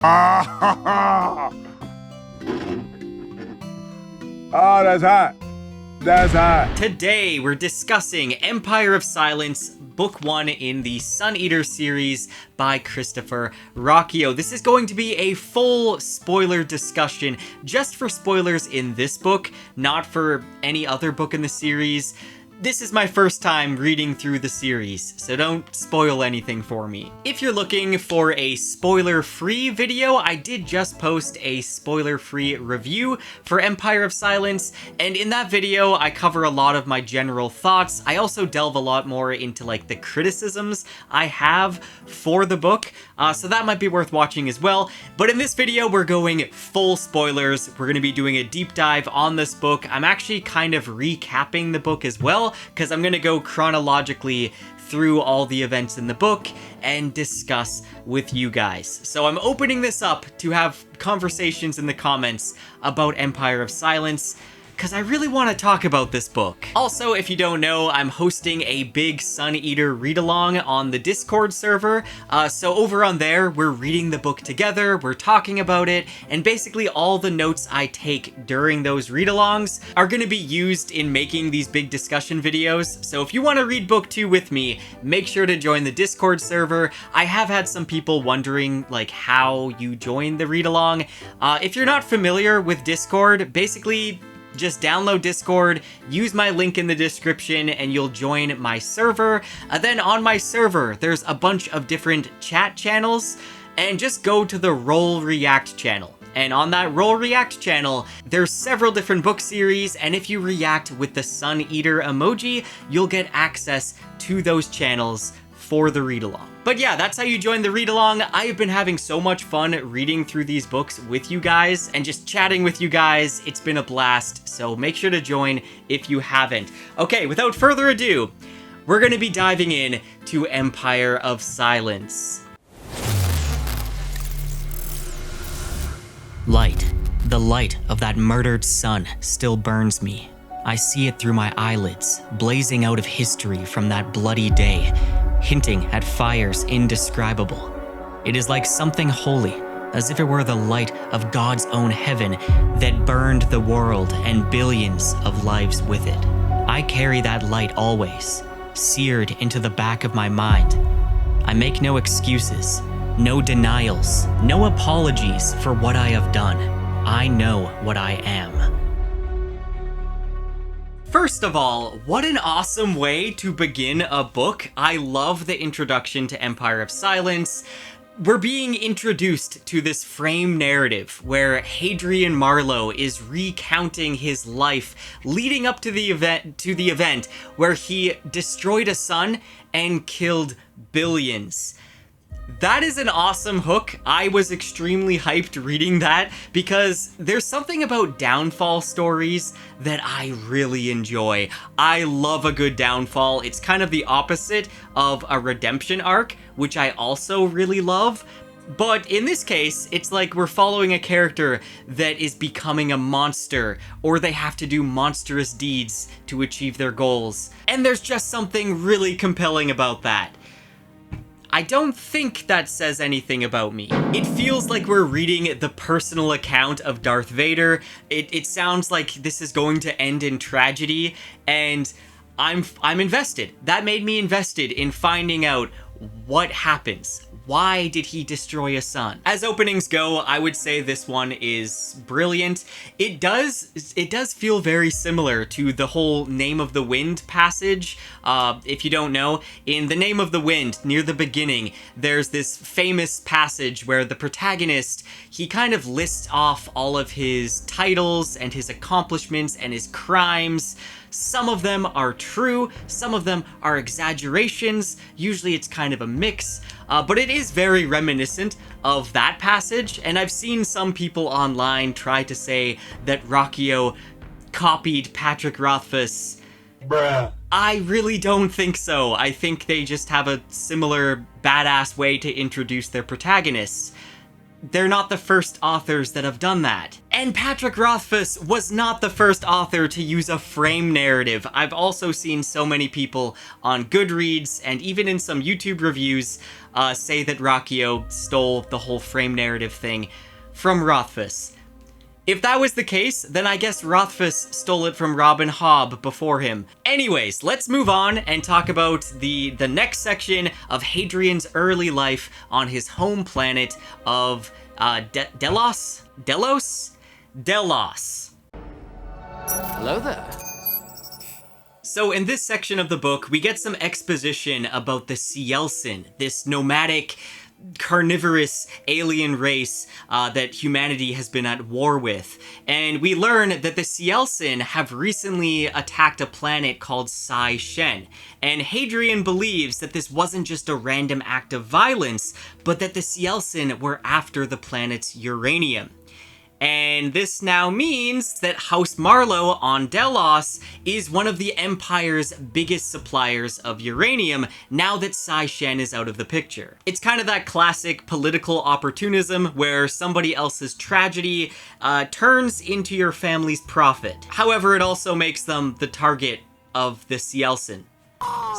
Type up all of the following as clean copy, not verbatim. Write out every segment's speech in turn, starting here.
Oh, that's hot. That's hot. Today, we're discussing Empire of Silence, Book 1 in the Sun Eater series by Christopher Ruocchio. This is going to be a full spoiler discussion, just for spoilers in this book, not for any other book in the series. This is my first time reading through the series, so don't spoil anything for me. If you're looking for a spoiler-free video, I did just post a spoiler-free review for Empire of Silence, and in that video, I cover a lot of my general thoughts. I also delve a lot more into like the criticisms I have for the book, so that might be worth watching as well. But in this video, we're going full spoilers. We're going to be doing a deep dive on this book. I'm actually kind of recapping the book as well, because I'm going to go chronologically through all the events in the book and discuss with you guys. So I'm opening this up to have conversations in the comments about Empire of Silence, because I really want to talk about this book. Also, if you don't know, I'm hosting a big Sun Eater read-along on the Discord server. So over on there, we're reading the book together, we're talking about it, and basically all the notes I take during those read-alongs are going to be used in making these big discussion videos. So if you want to read book 2 with me, make sure to join the Discord server. I have had some people wondering like how you join the read-along. If you're not familiar with Discord, basically just download Discord, use my link in the description, and you'll join my server. Then on my server, there's a bunch of different chat channels, and just go to the Roll React channel. And on that Roll React channel, there's several different book series, and if you react with the Sun Eater emoji, you'll get access to those channels for the read-along. But yeah, that's how you join the read-along. I have been having so much fun reading through these books with you guys and just chatting with you guys. It's been a blast, so make sure to join if you haven't. Okay, without further ado, we're going to be diving in to Empire of Silence. Light. The light of that murdered sun still burns me. I see it through my eyelids, blazing out of history from that bloody day, hinting at fires indescribable. It is like something holy, as if it were the light of God's own heaven that burned the world and billions of lives with it. I carry that light always, seared into the back of my mind. I make no excuses, no denials, no apologies for what I have done. I know what I am. First of all, what an awesome way to begin a book. I love the introduction to Empire of Silence. We're being introduced to this frame narrative where Hadrian Marlowe is recounting his life leading up to the event where he destroyed a sun and killed billions. That is an awesome hook. I was extremely hyped reading that because there's something about downfall stories that I really enjoy. I love a good downfall. It's kind of the opposite of a redemption arc, which I also really love. But in this case, it's like we're following a character that is becoming a monster, or they have to do monstrous deeds to achieve their goals. And there's just something really compelling about that. I don't think that says anything about me. It feels like we're reading the personal account of Darth Vader. It sounds like this is going to end in tragedy, and I'm invested. That made me invested in finding out what happens. Why did he destroy a sun? As openings go, I would say this one is brilliant. It does feel very similar to the whole Name of the Wind passage. If you don't know, in The Name of the Wind, near the beginning, there's this famous passage where the protagonist, he kind of lists off all of his titles and his accomplishments and his crimes. Some of them are true, some of them are exaggerations. Usually it's kind of a mix, but it is very reminiscent of that passage, and I've seen some people online try to say that Ruocchio copied Patrick Rothfuss. Bruh. I really don't think so. I think they just have a similar badass way to introduce their protagonists. they're not the first authors that have done that. And Patrick Rothfuss was not the first author to use a frame narrative. I've also seen so many people on Goodreads and even in some YouTube reviews say that Ruocchio stole the whole frame narrative thing from Rothfuss. If that was the case, then I guess Rothfuss stole it from Robin Hobb before him. Anyways, let's move on and talk about the next section of Hadrian's early life on his home planet of Delos? Delos? Delos. Hello there. So in this section of the book, we get some exposition about the Cielcin, this nomadic, carnivorous alien race that humanity has been at war with. And we learn that the Cielcin have recently attacked a planet called Cielcin. And Hadrian believes that this wasn't just a random act of violence, but that the Cielcin were after the planet's uranium. And this now means that House Marlowe on Delos is one of the Empire's biggest suppliers of uranium now that Cielcin is out of the picture. It's kind of that classic political opportunism where somebody else's tragedy turns into your family's profit. However, it also makes them the target of the Cielcin.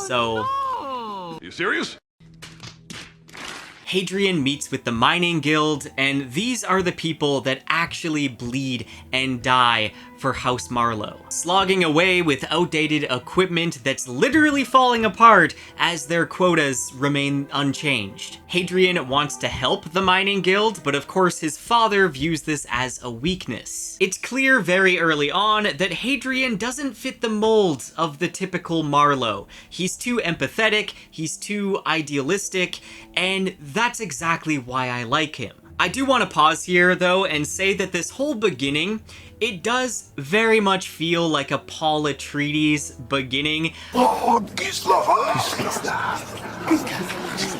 So... Are you serious? Hadrian meets with the mining guild, and these are the people that actually bleed and die for House Marlowe, slogging away with outdated equipment that's literally falling apart as their quotas remain unchanged. Hadrian wants to help the mining guild, but of course his father views this as a weakness. It's clear very early on that Hadrian doesn't fit the mold of the typical Marlowe. He's too empathetic, he's too idealistic, and that's exactly why I like him. I do want to pause here, though, and say that this whole beginning, it does very much feel like a Paul Atreides beginning.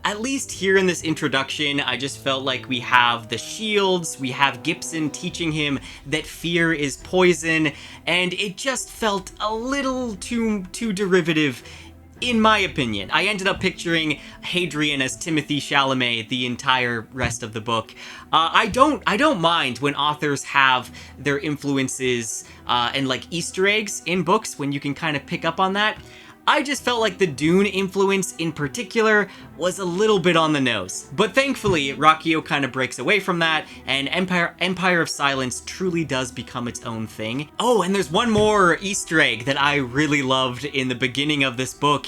At least here in this introduction, I just felt like we have the shields, we have Gibson teaching him that fear is poison, and it just felt a little too derivative. In my opinion. I ended up picturing Hadrian as Timothée Chalamet the entire rest of the book. I don't mind when authors have their influences and like Easter eggs in books when you can kind of pick up on that. I just felt like the Dune influence in particular was a little bit on the nose. But thankfully, Ruocchio kind of breaks away from that, and Empire of Silence truly does become its own thing. Oh, and there's one more Easter egg that I really loved in the beginning of this book.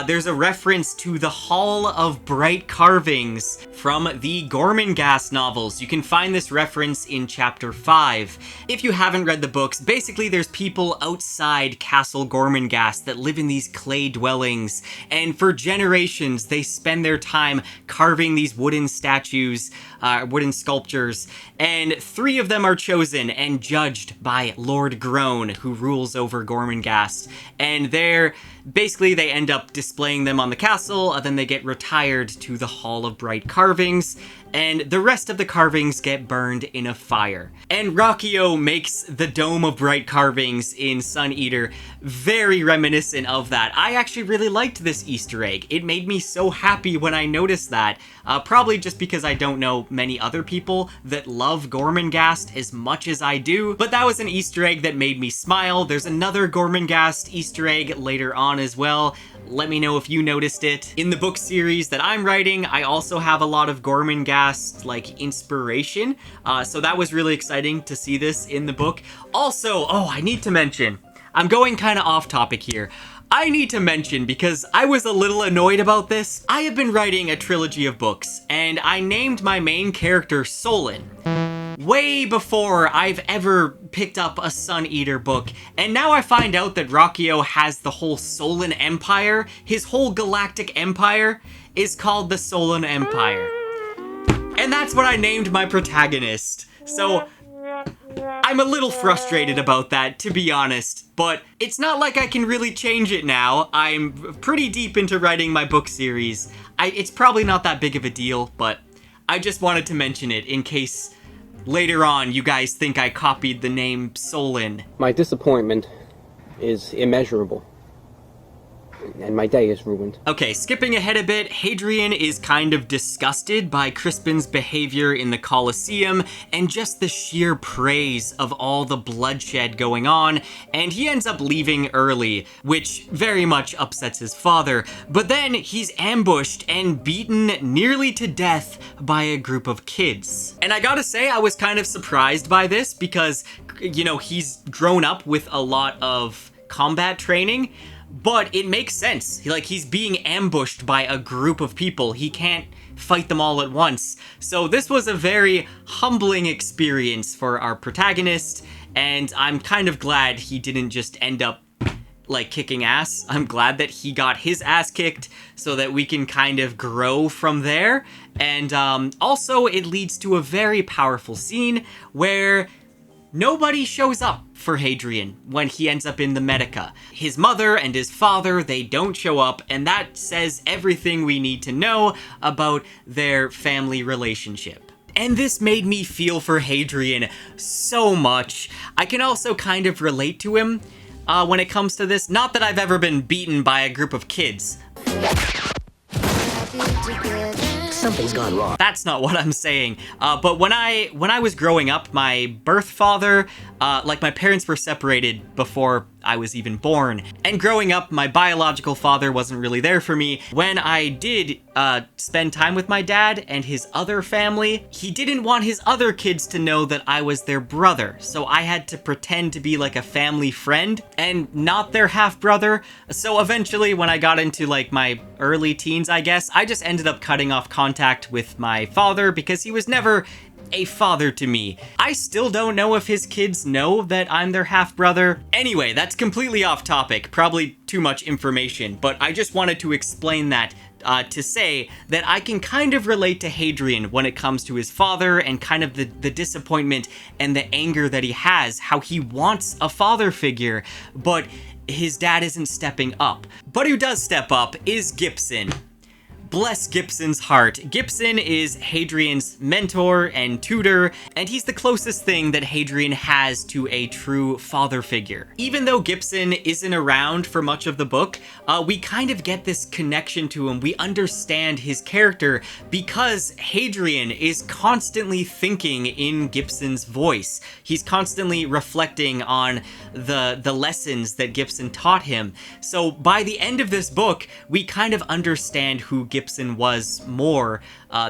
There's a reference to the Hall of Bright Carvings from the Gormenghast novels. You can find this reference in chapter 5. If you haven't read the books, basically there's people outside Castle Gormenghast that live in these clay dwellings, and for generations they spend their time carving these wooden statues, wooden sculptures, and 3 of them are chosen and judged by Lord Groan, who rules over Gormenghast, and basically they end up displaying them on the castle, and then they get retired to the Hall of Bright Carvings, and the rest of the carvings get burned in a fire. And Ruocchio makes the Dome of Bright Carvings in Sun Eater very reminiscent of that. I actually really liked this Easter egg. It made me so happy when I noticed that. Probably just because I don't know many other people that love Gormenghast as much as I do, but that was an Easter egg that made me smile. There's another Gormenghast Easter egg later on as well. Let me know if you noticed it. In the book series that I'm writing, I also have a lot of Gormenghast, like, inspiration. So that was really exciting to see this in the book. Also, I need to mention, I'm going kind of off topic here. I need to mention, because I was a little annoyed about this, I have been writing a trilogy of books, and I named my main character Solon way before I've ever picked up a Sun Eater book, and now I find out that Ruocchio has the whole Solon Empire. His whole galactic empire is called the Solon Empire. And that's what I named my protagonist. So I'm a little frustrated about that, to be honest, but it's not like I can really change it now. I'm pretty deep into writing my book series. It's probably not that big of a deal, but I just wanted to mention it in case later on you guys think I copied the name Solon. My disappointment is immeasurable. and my day is ruined. Okay, skipping ahead a bit, Hadrian is kind of disgusted by Crispin's behavior in the Colosseum and just the sheer praise of all the bloodshed going on, and he ends up leaving early, which very much upsets his father. But then he's ambushed and beaten nearly to death by a group of kids. And I gotta say, I was kind of surprised by this because, you know, he's grown up with a lot of combat training, but it makes sense. He's being ambushed by a group of people. He can't fight them all at once. So this was a very humbling experience for our protagonist, and I'm kind of glad he didn't just end up kicking ass. I'm glad that he got his ass kicked so that we can kind of grow from there. And also it leads to a very powerful scene where nobody shows up for Hadrian when he ends up in the Medica. His mother and his father, they don't show up, and that says everything we need to know about their family relationship. And this made me feel for Hadrian so much. I can also kind of relate to him when it comes to this. Not that I've ever been beaten by a group of kids. Something's gone wrong. That's not what I'm saying. But when I was growing up, my birth father, my parents were separated before I was even born. And growing up, my biological father wasn't really there for me. When I did spend time with my dad and his other family, he didn't want his other kids to know that I was their brother. So I had to pretend to be like a family friend and not their half-brother. So eventually, when I got into my early teens, I guess, I just ended up cutting off contact with my father because he was never a father to me. I still don't know if his kids know that I'm their half-brother. Anyway, that's completely off topic, probably too much information, but I just wanted to explain that to say that I can kind of relate to Hadrian when it comes to his father and kind of the disappointment and the anger that he has, how he wants a father figure, but his dad isn't stepping up. But who does step up is Gibson. Bless Gibson's heart. Gibson is Hadrian's mentor and tutor, and he's the closest thing that Hadrian has to a true father figure. Even though Gibson isn't around for much of the book, we kind of get this connection to him. We understand his character because Hadrian is constantly thinking in Gibson's voice. He's constantly reflecting on the lessons that Gibson taught him. So by the end of this book, we kind of understand who Gibson was more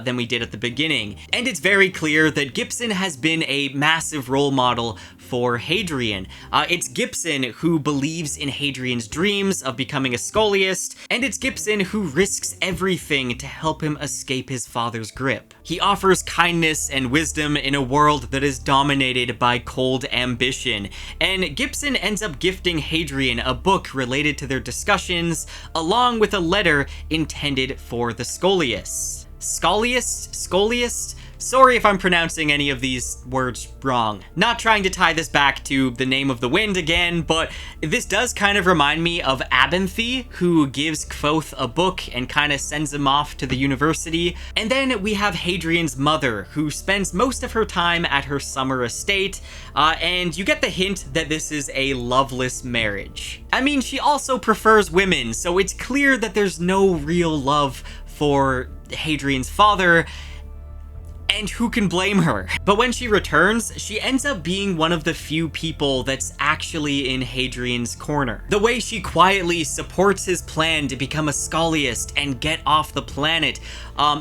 than we did at the beginning. And it's very clear that Gibson has been a massive role model for Hadrian. It's Gibson who believes in Hadrian's dreams of becoming a scholiast, and it's Gibson who risks everything to help him escape his father's grip. He offers kindness and wisdom in a world that is dominated by cold ambition, and Gibson ends up gifting Hadrian a book related to their discussions, along with a letter intended for the scholiasts. Scholiast? Sorry if I'm pronouncing any of these words wrong. Not trying to tie this back to the Name of the Wind again, but this does kind of remind me of Abinthy, who gives Kvothe a book and kind of sends him off to the university. And then we have Hadrian's mother, who spends most of her time at her summer estate, and you get the hint that this is a loveless marriage. I mean, she also prefers women, so it's clear that there's no real love for Hadrian's father, and who can blame her? But when she returns, she ends up being one of the few people that's actually in Hadrian's corner. The way she quietly supports his plan to become a scholiast and get off the planet.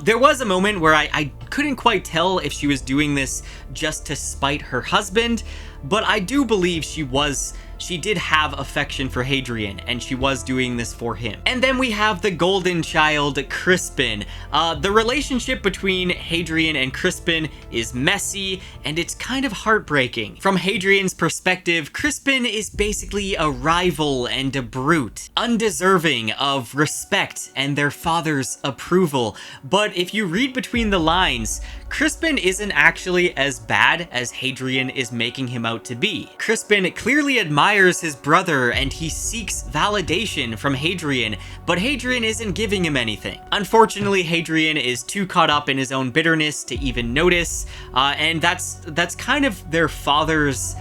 There was a moment where I couldn't quite tell if she was doing this just to spite her husband, but I do believe she did have affection for Hadrian, and she was doing this for him. And then we have the golden child, Crispin. The relationship between Hadrian and Crispin is messy, and it's kind of heartbreaking. From Hadrian's perspective, Crispin is basically a rival and a brute, undeserving of respect and their father's approval. But if you read between the lines, Crispin isn't actually as bad as Hadrian is making him out to be. Crispin clearly admires his brother and he seeks validation from Hadrian, but Hadrian isn't giving him anything. Unfortunately, Hadrian is too caught up in his own bitterness to even notice, and that's kind of their father's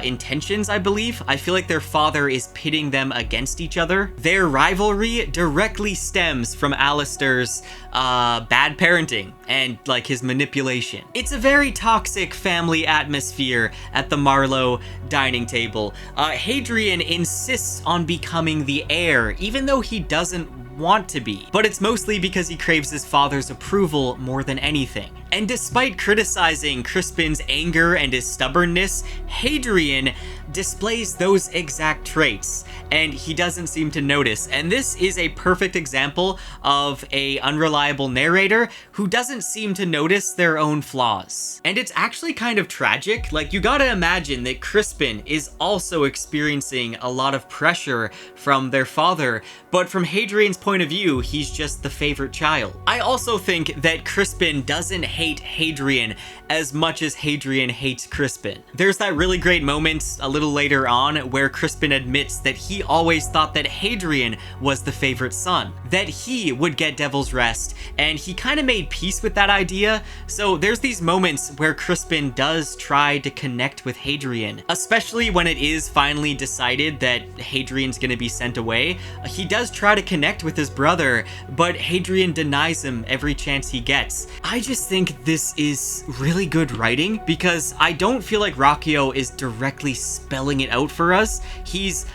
intentions, I believe. I feel like their father is pitting them against each other. Their rivalry directly stems from Alistair's bad parenting and like his manipulation. It's a very toxic family atmosphere at the Marlowe dining table. Hadrian insists on becoming the heir, even though he doesn't want to be, but it's mostly because he craves his father's approval more than anything. And despite criticizing Crispin's anger and his stubbornness, Hadrian displays those exact traits, and he doesn't seem to notice. And this is a perfect example of a unreliable narrator who doesn't seem to notice their own flaws. And it's actually kind of tragic. Like, you gotta imagine that Crispin is also experiencing a lot of pressure from their father, but from Hadrian's point of view, he's just the favorite child. I also think that Crispin doesn't hate Hadrian as much as Hadrian hates Crispin. There's that really great moment a little later on where Crispin admits that he always thought that Hadrian was the favorite son, that he would get Devil's Rest, and he kind of made peace with that idea. So there's these moments where Crispin does try to connect with Hadrian, especially when it is finally decided that Hadrian's gonna be sent away. He does try to connect with his brother, but Hadrian denies him every chance he gets. I just think this is really good writing, because I don't feel like Ruocchio is directly spelling it out for us. He's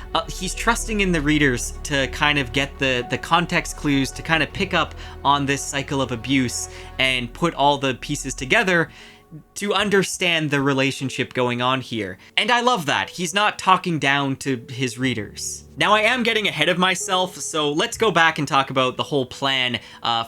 trusting in the readers to kind of get the context clues, to kind of pick up on this cycle of abuse and put all the pieces together to understand the relationship going on here. And I love that. He's not talking down to his readers. Now, I am getting ahead of myself, so let's go back and talk about the whole plan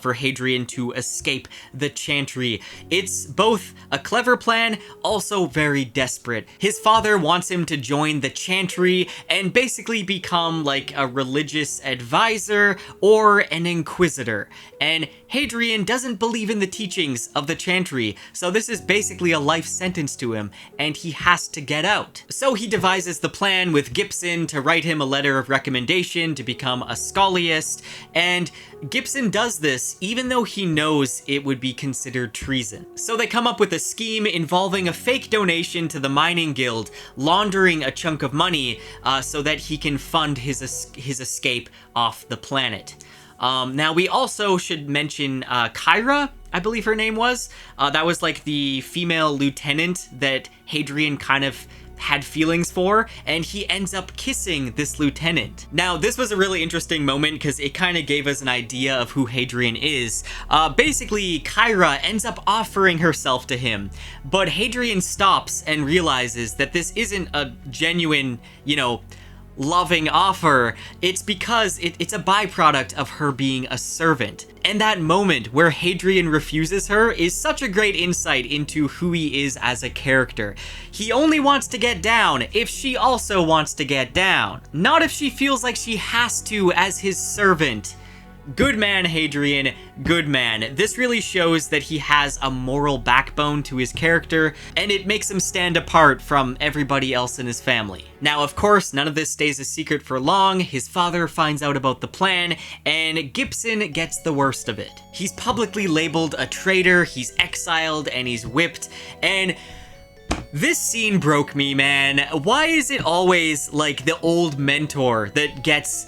for Hadrian to escape the Chantry. It's both a clever plan, also very desperate. His father wants him to join the Chantry and basically become like a religious advisor or an inquisitor. And Hadrian doesn't believe in the teachings of the Chantry, so this is basically a life sentence to him, and he has to get out. So he devises the plan with Gibson to write him a letter of recommendation to become a scholiast, and Gibson does this even though he knows it would be considered treason. So they come up with a scheme involving a fake donation to the mining guild, laundering a chunk of money so that he can fund his escape off the planet. Now, we also should mention Kyra, I believe her name was. That was like the female lieutenant that Hadrian kind of had feelings for, and he ends up kissing this lieutenant. Now, this was a really interesting moment because it kind of gave us an idea of who Hadrian is. Basically, Kyra ends up offering herself to him, but Hadrian stops and realizes that this isn't a genuine, loving offer. It's because it's a byproduct of her being a servant. And that moment where Hadrian refuses her is such a great insight into who he is as a character. He only wants to get down if she also wants to get down, not if she feels like she has to as his servant. Good man, Hadrian, good man. This really shows that he has a moral backbone to his character, and it makes him stand apart from everybody else in his family. Now, of course, none of this stays a secret for long. His father finds out about the plan, and Gibson gets the worst of it. He's publicly labeled a traitor, he's exiled, and he's whipped, and this scene broke me, man. Why is it always like the old mentor that gets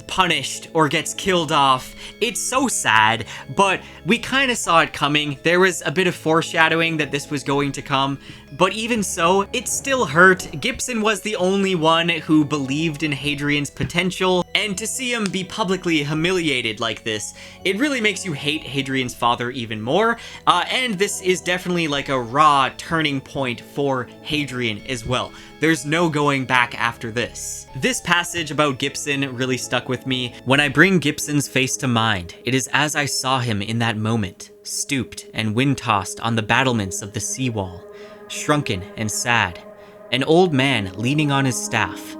punished or gets killed off? It's so sad, but we kind of saw it coming. There was a bit of foreshadowing that this was going to come, but even so, it still hurt. Gibson was the only one who believed in Hadrian's potential, and to see him be publicly humiliated like this, it really makes you hate Hadrian's father even more, and this is definitely like a raw turning point for Hadrian as well. There's no going back after this. This passage about Gibson really stuck with me. When I bring Gibson's face to mind, it is as I saw him in that moment, stooped and wind-tossed on the battlements of the seawall, shrunken and sad, an old man leaning on his staff.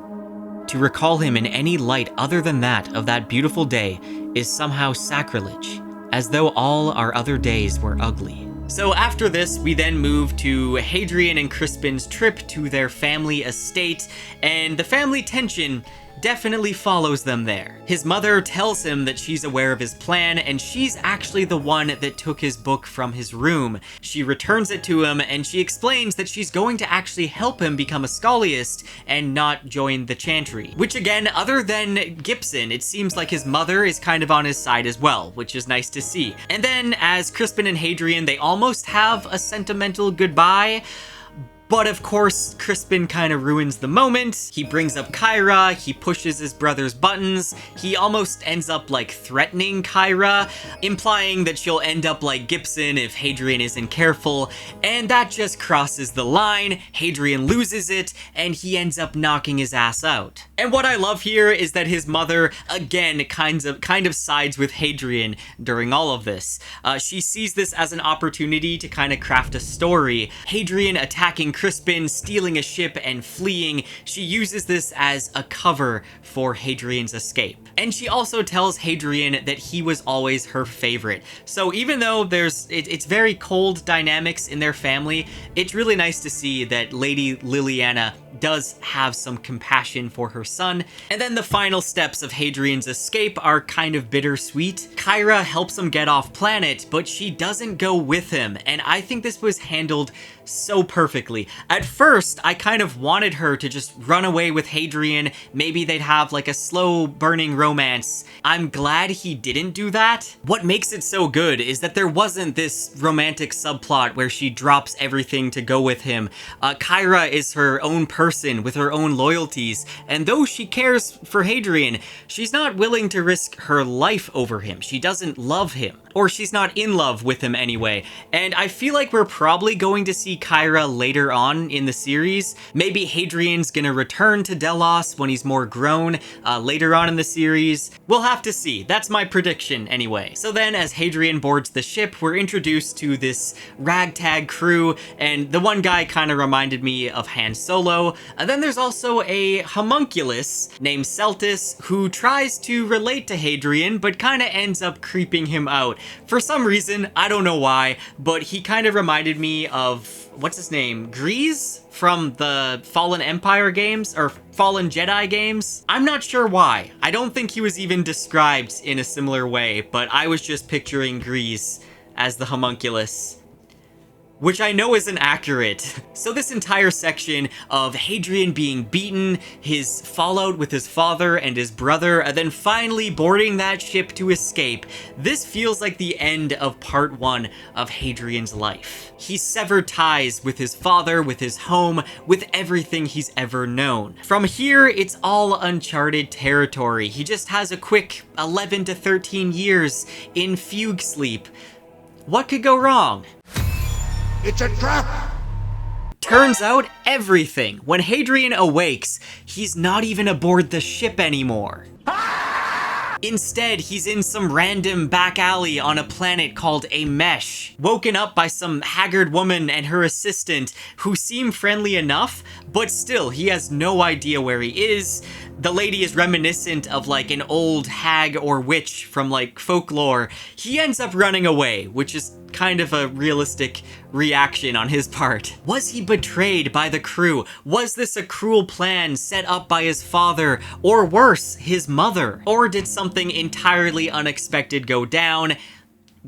To recall him in any light other than that of that beautiful day is somehow sacrilege, as though all our other days were ugly. So after this, we then move to Hadrian and Crispin's trip to their family estate, and the family tension definitely follows them there. His mother tells him that she's aware of his plan, and she's actually the one that took his book from his room. She returns it to him, and she explains that she's going to actually help him become a scholiast and not join the chantry. Which again, other than Gibson, it seems like his mother is kind of on his side as well, which is nice to see. And then, as Crispin and Hadrian, they almost have a sentimental goodbye. But of course, Crispin kind of ruins the moment. He brings up Kyra, he pushes his brother's buttons, he almost ends up like threatening Kyra, implying that she'll end up like Gibson if Hadrian isn't careful, and that just crosses the line. Hadrian loses it, and he ends up knocking his ass out. And what I love here is that his mother, again, kind of sides with Hadrian during all of this. She sees this as an opportunity to kind of craft a story. Hadrian attacking Crispin, stealing a ship, and fleeing. She uses this as a cover for Hadrian's escape. And she also tells Hadrian that he was always her favorite. So even though it's very cold dynamics in their family, it's really nice to see that Lady Liliana does have some compassion for her son. And then the final steps of Hadrian's escape are kind of bittersweet. Kyra helps him get off planet, but she doesn't go with him, and I think this was handled so perfectly. At first, I kind of wanted her to just run away with Hadrian, maybe they'd have like a slow burning romance. I'm glad he didn't do that. What makes it so good is that there wasn't this romantic subplot where she drops everything to go with him. Kyra is her own person with her own loyalties, and though she cares for Hadrian, she's not willing to risk her life over him. She doesn't love him, or she's not in love with him anyway. And I feel like we're probably going to see Kyra later on in the series. Maybe Hadrian's gonna return to Delos when he's more grown later on in the series. We'll have to see. That's my prediction anyway. So then as Hadrian boards the ship, we're introduced to this ragtag crew, and the one guy kind of reminded me of Han Solo. And then there's also a homunculus named Celtis who tries to relate to Hadrian, but kind of ends up creeping him out. For some reason, I don't know why, but he kind of reminded me of, what's his name? Grease from the Fallen Empire games, or Fallen Jedi games? I'm not sure why. I don't think he was even described in a similar way, but I was just picturing Grease as the homunculus, which I know isn't accurate. So this entire section of Hadrian being beaten, his fallout with his father and his brother, and then finally boarding that ship to escape, this feels like the end of part 1 of Hadrian's life. He severed ties with his father, with his home, with everything he's ever known. From here, it's all uncharted territory. He just has a quick 11 to 13 years in fugue sleep. What could go wrong? It's a trap! Turns out everything. When Hadrian awakes, he's not even aboard the ship anymore. Instead, he's in some random back alley on a planet called Emesh, woken up by some haggard woman and her assistant who seem friendly enough, but still, he has no idea where he is. The lady is reminiscent of like an old hag or witch from like folklore. He ends up running away, which is kind of a realistic reaction on his part. Was he betrayed by the crew? Was this a cruel plan set up by his father, or worse, his mother? Or did something entirely unexpected go down?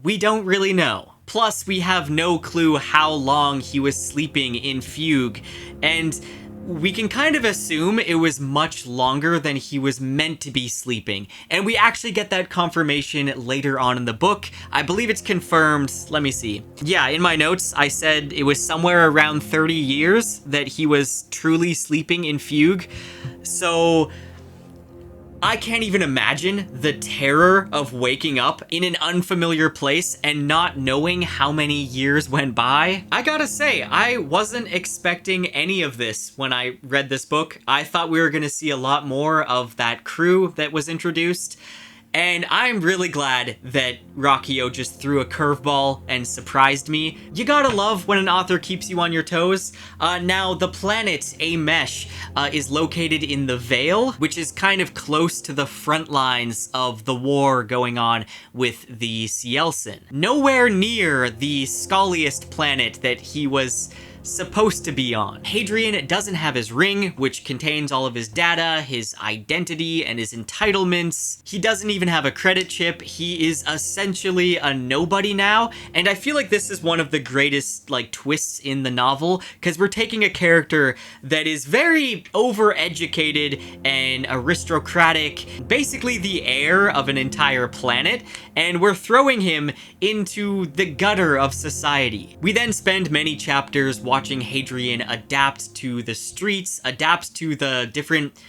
We don't really know. Plus, we have no clue how long he was sleeping in fugue, and we can kind of assume it was much longer than he was meant to be sleeping. And we actually get that confirmation later on in the book. I believe it's confirmed. Let me see. Yeah, in my notes, I said it was somewhere around 30 years that he was truly sleeping in fugue. So I can't even imagine the terror of waking up in an unfamiliar place and not knowing how many years went by. I gotta say, I wasn't expecting any of this when I read this book. I thought we were gonna see a lot more of that crew that was introduced. And I'm really glad that Ruocchio just threw a curveball and surprised me. You gotta love when an author keeps you on your toes. Now, the planet Emesh is located in the Vale, which is kind of close to the front lines of the war going on with the Cielcin. Nowhere near the scoliest planet that he was supposed to be on. Hadrian doesn't have his ring, which contains all of his data, his identity, and his entitlements. He doesn't even have a credit chip. He is essentially a nobody now, and I feel like this is one of the greatest, like, twists in the novel, because we're taking a character that is very overeducated and aristocratic, basically the heir of an entire planet, and we're throwing him into the gutter of society. We then spend many chapters watching Hadrian adapt to the streets, adapt to the different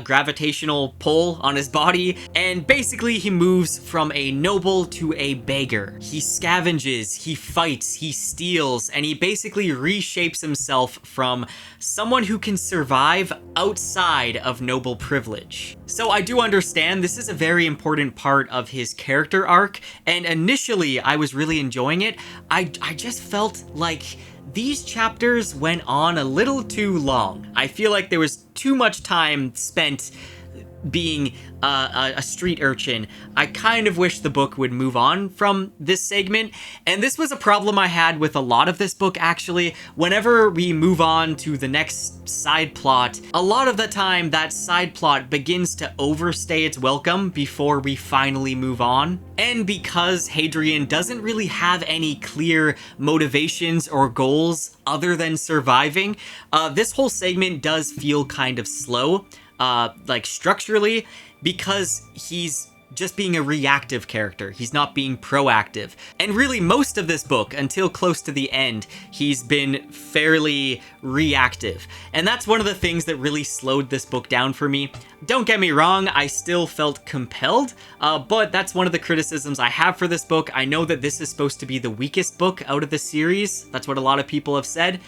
gravitational pull on his body, and basically he moves from a noble to a beggar. He scavenges, he fights, he steals, and he basically reshapes himself from someone who can survive outside of noble privilege. So I do understand this is a very important part of his character arc, and initially I was really enjoying it. I just felt like these chapters went on a little too long. I feel like there was too much time spent being a street urchin. I kind of wish the book would move on from this segment, and this was a problem I had with a lot of this book, actually. Whenever we move on to the next side plot, a lot of the time that side plot begins to overstay its welcome before we finally move on. And because Hadrian doesn't really have any clear motivations or goals other than surviving, this whole segment does feel kind of slow. Like structurally, because he's just being a reactive character. He's not being proactive. And really most of this book, until close to the end, he's been fairly reactive. And that's one of the things that really slowed this book down for me. Don't get me wrong, I still felt compelled, but that's one of the criticisms I have for this book. I know that this is supposed to be the weakest book out of the series. That's what a lot of people have said.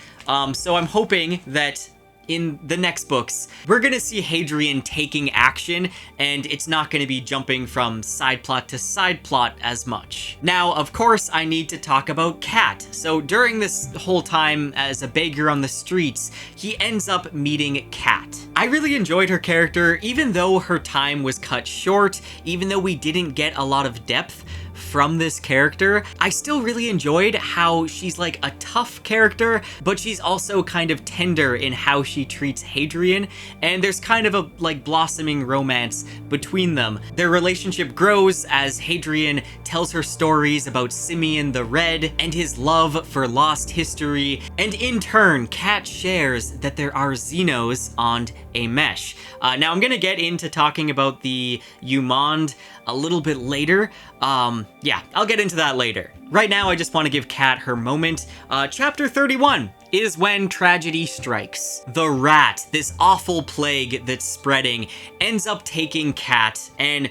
So I'm hoping that in the next books, we're gonna see Hadrian taking action, and it's not gonna be jumping from side plot to side plot as much. Now, of course, I need to talk about Cat. So during this whole time as a beggar on the streets, he ends up meeting Cat. I really enjoyed her character, even though her time was cut short, even though we didn't get a lot of depth from this character. I still really enjoyed how she's like a tough character, but she's also kind of tender in how she treats Hadrian, and there's kind of a like blossoming romance between them. Their relationship grows as Hadrian tells her stories about Simeon the Red and his love for lost history, and in turn, Cat shares that there are Xenos on Emesh. Now I'm gonna get into talking about the Umandh a little bit later. Yeah, I'll get into that later. Right now, I just want to give Cat her moment. Chapter 31 is when tragedy strikes. The rat, this awful plague that's spreading, ends up taking Cat, and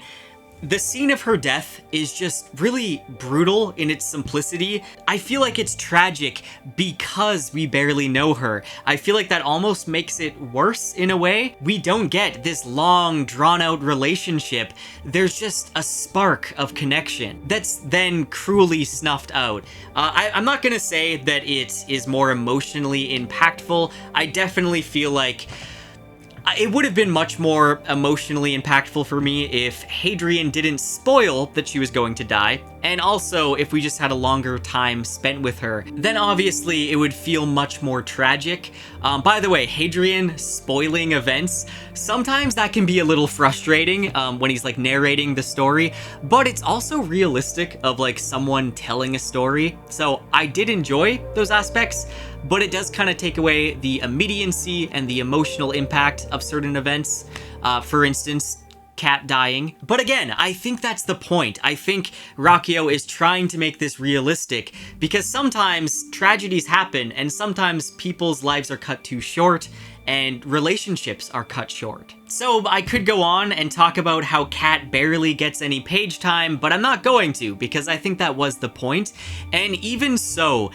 the scene of her death is just really brutal in its simplicity. I feel like it's tragic because we barely know her. I feel like that almost makes it worse in a way. We don't get this long, drawn-out relationship. There's just a spark of connection that's then cruelly snuffed out. I'm not gonna say that it is more emotionally impactful. I definitely feel like it would have been much more emotionally impactful for me if Hadrian didn't spoil that she was going to die, and also if we just had a longer time spent with her. Then obviously it would feel much more tragic. By the way, Hadrian spoiling events, sometimes that can be a little frustrating when he's like narrating the story, but it's also realistic of like someone telling a story. So I did enjoy those aspects, but it does kind of take away the immediacy and the emotional impact of certain events. For instance, Cat dying. But again, I think that's the point. I think Ruocchio is trying to make this realistic, because sometimes tragedies happen and sometimes people's lives are cut too short and relationships are cut short. So I could go on and talk about how Cat barely gets any page time, but I'm not going to, because I think that was the point. And even so,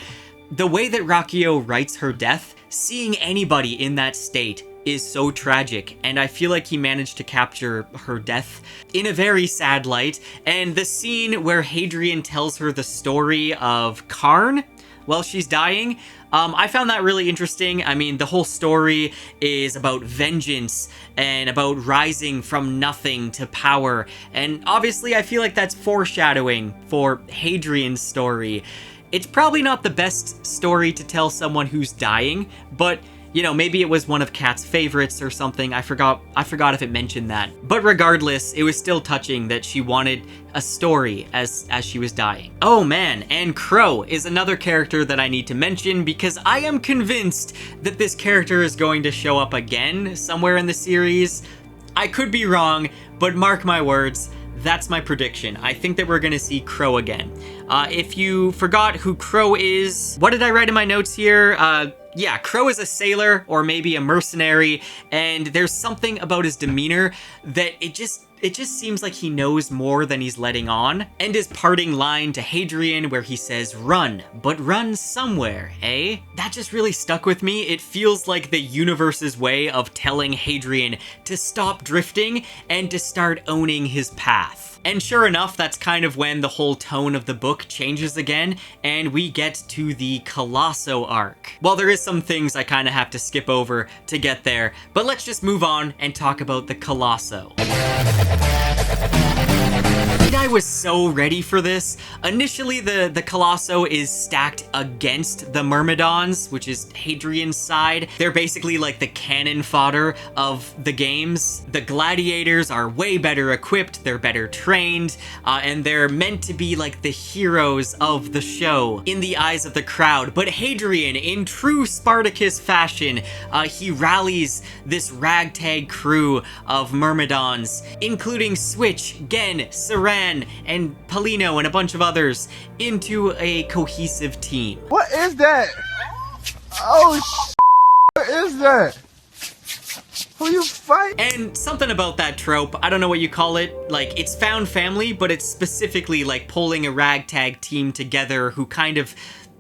the way that Ruocchio writes her death, seeing anybody in that state is so tragic, and I feel like he managed to capture her death in a very sad light. And the scene where Hadrian tells her the story of Karn while she's dying, I found that really interesting. I mean, the whole story is about vengeance and about rising from nothing to power, and obviously I feel like that's foreshadowing for Hadrian's story. It's probably not the best story to tell someone who's dying, but you know, maybe it was one of Kat's favorites or something. I forgot if it mentioned that. But regardless, it was still touching that she wanted a story as she was dying. Oh man, and Crow is another character that I need to mention because I am convinced that this character is going to show up again somewhere in the series. I could be wrong, but mark my words, that's my prediction. I think that we're gonna see Crow again. If you forgot who Crow is, what did I write in my notes here? Yeah, Crow is a sailor or maybe a mercenary, and there's something about his demeanor that it just seems like he knows more than he's letting on. And his parting line to Hadrian where he says, "Run, but run somewhere, eh?" That just really stuck with me. It feels like the universe's way of telling Hadrian to stop drifting and to start owning his path. And sure enough, that's kind of when the whole tone of the book changes again, and we get to the Colosso arc. Well, there is some things I kind of have to skip over to get there, but let's just move on and talk about the Colosso. I was so ready for this. Initially, the Colosso is stacked against the Myrmidons, which is Hadrian's side. They're basically like the cannon fodder of the games. The gladiators are way better equipped, they're better trained, and they're meant to be like the heroes of the show in the eyes of the crowd. But Hadrian, in true Spartacus fashion, he rallies this ragtag crew of Myrmidons, including Switch, Gen, Saran, and Polino and a bunch of others into a cohesive team. What is that? Oh, what is that? Who you fight? And something about that trope, I don't know what you call it, like it's found family, but it's specifically like pulling a ragtag team together who kind of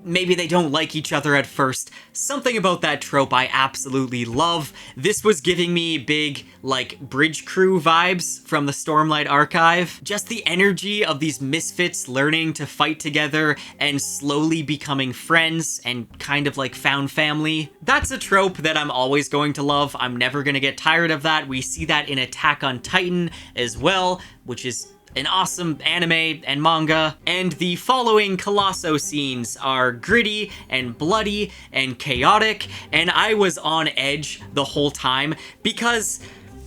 maybe they don't like each other at first. Something about that trope I absolutely love. This was giving me big, like, Bridge Crew vibes from the Stormlight Archive. Just the energy of these misfits learning to fight together and slowly becoming friends and kind of like found family. That's a trope that I'm always going to love. I'm never gonna get tired of that. We see that in Attack on Titan as well, which is an awesome anime and manga. And the following Colosso scenes are gritty and bloody and chaotic, and I was on edge the whole time because,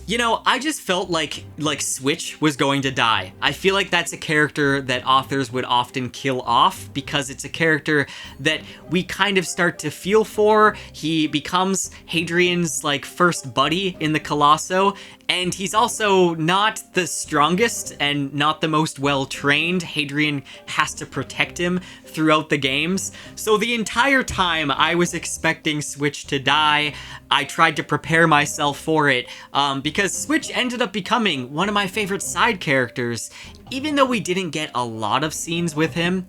you know, I just felt like Switch was going to die. I feel like that's a character that authors would often kill off because it's a character that we kind of start to feel for. He becomes Hadrian's like first buddy in the Colosso, and he's also not the strongest and not the most well-trained. Hadrian has to protect him throughout the games. So the entire time I was expecting Switch to die. I tried to prepare myself for it because Switch ended up becoming one of my favorite side characters. Even though we didn't get a lot of scenes with him,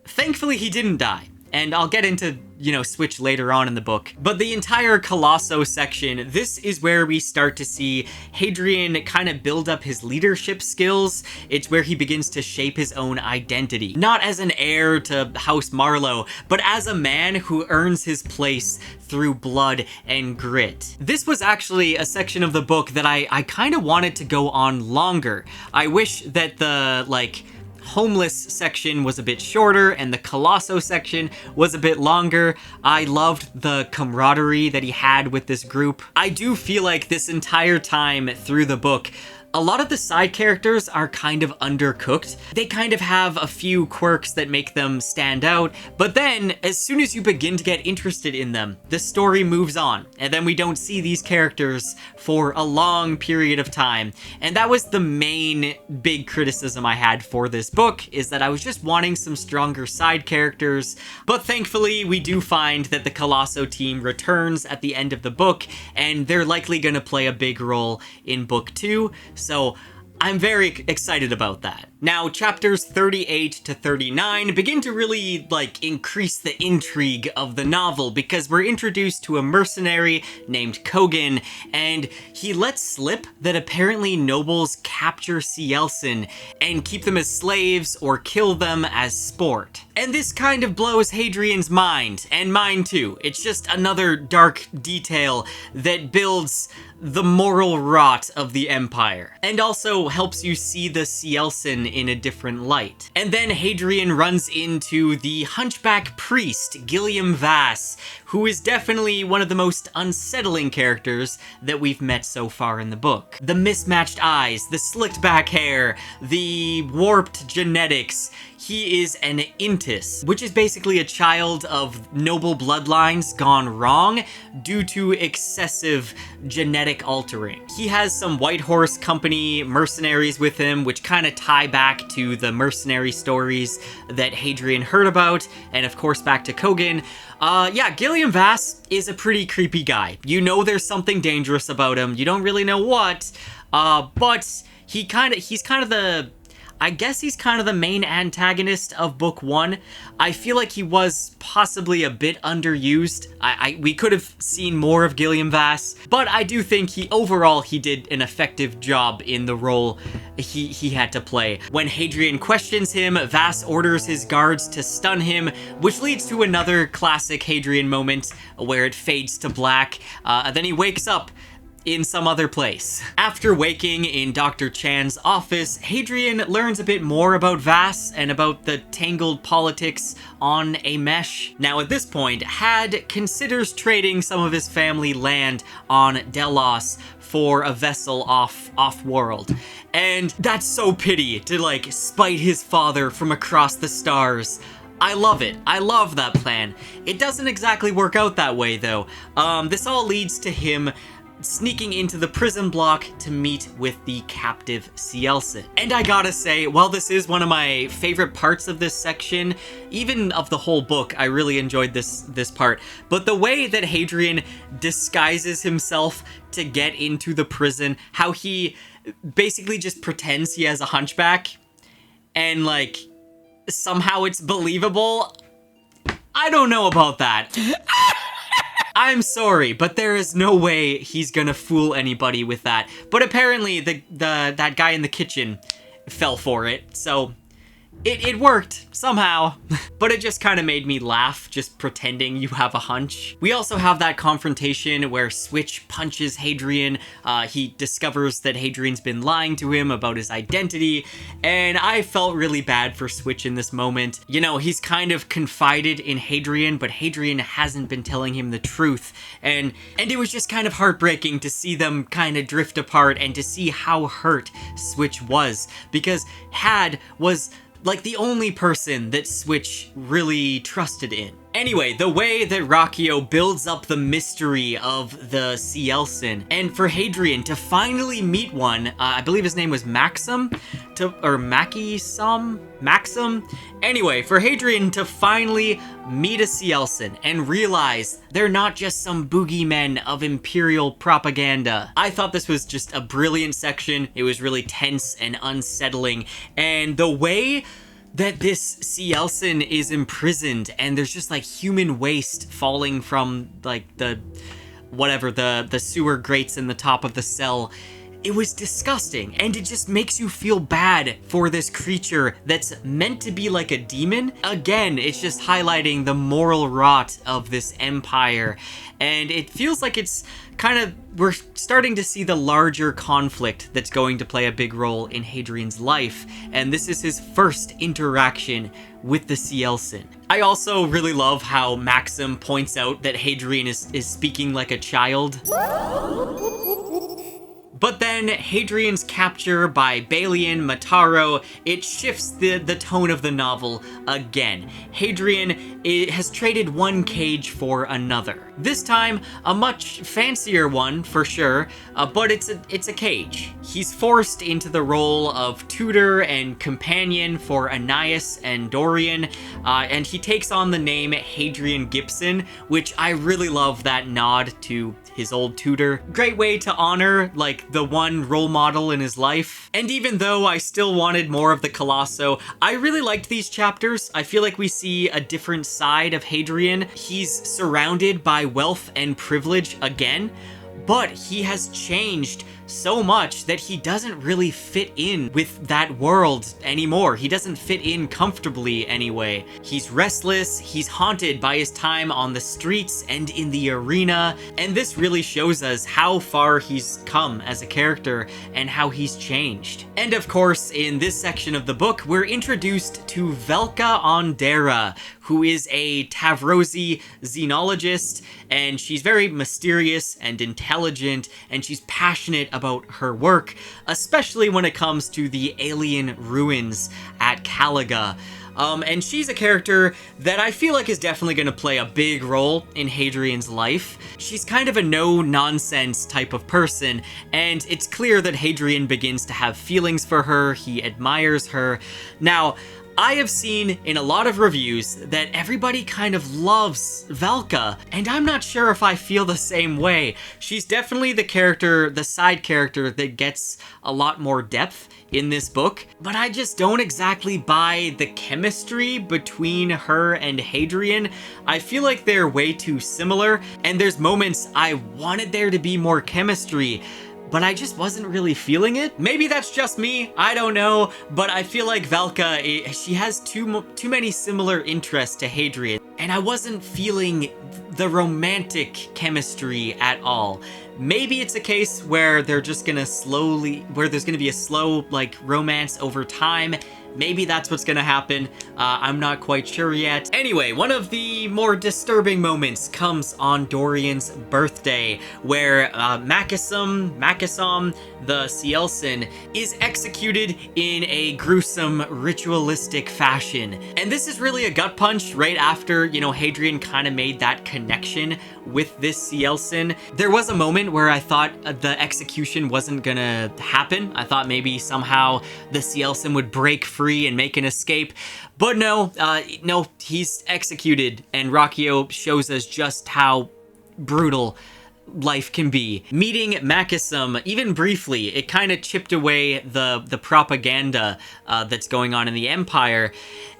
thankfully he didn't die. And I'll get into, you know, Switch later on in the book. But the entire Colosso section, this is where we start to see Hadrian kind of build up his leadership skills. It's where he begins to shape his own identity. Not as an heir to House Marlowe, but as a man who earns his place through blood and grit. This was actually a section of the book that I kind of wanted to go on longer. I wish that the, like, homeless section was a bit shorter and the Colosso section was a bit longer. I loved the camaraderie that he had with this group. I do feel like this entire time through the book, a lot of the side characters are kind of undercooked. They kind of have a few quirks that make them stand out, but then as soon as you begin to get interested in them, the story moves on, and then we don't see these characters for a long period of time. And that was the main big criticism I had for this book, is that I was just wanting some stronger side characters. But thankfully, we do find that the Colosso team returns at the end of the book, and they're likely going to play a big role in book 2. So I'm very excited about that. Now, chapters 38 to 39 begin to really, like, increase the intrigue of the novel because we're introduced to a mercenary named Kogan, and he lets slip that apparently nobles capture Cielcin and keep them as slaves or kill them as sport. And this kind of blows Hadrian's mind, and mine too. It's just another dark detail that builds the moral rot of the Empire. And also, helps you see the Cielcin in a different light. And then Hadrian runs into the hunchback priest, Gilliam Vas, who is definitely one of the most unsettling characters that we've met so far in the book. The mismatched eyes, the slicked back hair, the warped genetics. He is an intis, which is basically a child of noble bloodlines gone wrong due to excessive genetic altering. He has some White Horse Company mercenaries with him, which kind of tie back to the mercenary stories that Hadrian heard about, and of course back to Kogan. Yeah, Gilliam Vas is a pretty creepy guy. You know there's something dangerous about him. You don't really know what, but he's kind of the... I guess he's kind of the main antagonist of book 1. I feel like he was possibly a bit underused. We could have seen more of Gilliam Vas, but I do think overall he did an effective job in the role he had to play. When Hadrian questions him, Vas orders his guards to stun him, which leads to another classic Hadrian moment where it fades to black. Then he wakes up in some other place. After waking in Dr. Chan's office, Hadrian learns a bit more about Vas and about the tangled politics on Emesh. Now at this point, Had considers trading some of his family land on Delos for a vessel off-world. And that's so pity to like spite his father from across the stars. I love it. I love that plan. It doesn't exactly work out that way though. This all leads to him sneaking into the prison block to meet with the captive Cielcin. And I gotta say, while this is one of my favorite parts of this section, even of the whole book, I really enjoyed this part. But the way that Hadrian disguises himself to get into the prison, how he basically just pretends he has a hunchback, and like, somehow it's believable. I don't know about that. I'm sorry, but there is no way he's gonna fool anybody with that. But apparently that guy in the kitchen fell for it, so it worked somehow. But it just kind of made me laugh, just pretending you have a hunch. We also have that confrontation where Switch punches Hadrian. He discovers that Hadrian's been lying to him about his identity, and I felt really bad for Switch in this moment. You know, he's kind of confided in Hadrian, but Hadrian hasn't been telling him the truth, and it was just kind of heartbreaking to see them kind of drift apart and to see how hurt Switch was, because Had was like the only person that Switch really trusted in. Anyway, the way that Ruocchio builds up the mystery of the Cielcin, and for Hadrian to finally meet one, I believe his name was Maxim, Maxim? Anyway, for Hadrian to finally meet a Cielcin and realize they're not just some boogeymen of imperial propaganda. I thought this was just a brilliant section. It was really tense and unsettling, and the way that this Cielcin is imprisoned and there's just like human waste falling from like the sewer grates in the top of the cell. It was disgusting, and it just makes you feel bad for this creature that's meant to be like a demon. Again, it's just highlighting the moral rot of this empire, and it feels like it's kind of, we're starting to see the larger conflict that's going to play a big role in Hadrian's life, and this is his first interaction with the Cielcin. I also really love how Maxim points out that Hadrian is speaking like a child. But then Hadrian's capture by Balian Mataro, it shifts the tone of the novel again. Hadrian has traded one cage for another. This time, a much fancier one for sure, but it's a cage. He's forced into the role of tutor and companion for Annius and Dorian, and he takes on the name Hadrian Gibson, which I really love that nod to his old tutor. Great way to honor, like, the one role model in his life. And even though I still wanted more of the Colosso, I really liked these chapters. I feel like we see a different side of Hadrian. He's surrounded by wealth and privilege again, but he has changed so much that he doesn't really fit in with that world anymore. He doesn't fit in comfortably anyway. He's restless, he's haunted by his time on the streets and in the arena, and this really shows us how far he's come as a character and how he's changed. And of course, in this section of the book, we're introduced to Velka Ondera, who is a Tavrosi xenologist, and she's very mysterious and intelligent, and she's passionate about her work, especially when it comes to the alien ruins at Calagah. And she's a character that I feel like is definitely going to play a big role in Hadrian's life. She's kind of a no-nonsense type of person, and it's clear that Hadrian begins to have feelings for her, he admires her. Now, I have seen in a lot of reviews that everybody kind of loves Velka, and I'm not sure if I feel the same way. She's definitely the character, the side character that gets a lot more depth in this book, but I just don't exactly buy the chemistry between her and Hadrian. I feel like they're way too similar, and there's moments I wanted there to be more chemistry, but I just wasn't really feeling it. Maybe that's just me, I don't know, but I feel like Velka, she has too many similar interests to Hadrian, and I wasn't feeling the romantic chemistry at all. Maybe it's a case where they're just gonna where there's gonna be a slow, like, romance over time. Maybe that's what's gonna happen. I'm not quite sure yet. Anyway, one of the more disturbing moments comes on Dorian's birthday, where Makisam, the Cielcin, is executed in a gruesome, rictualistic fashion. And this is really a gut punch right after, you know, Hadrian kind of made that connection with this Cielcin. There was a moment where I thought the execution wasn't gonna happen. I thought maybe somehow the Cielcin would break free and make an escape, but no, he's executed, and Ruocchio shows us just how brutal life can be. Meeting Makisam, even briefly, it kind of chipped away the propaganda that's going on in the Empire,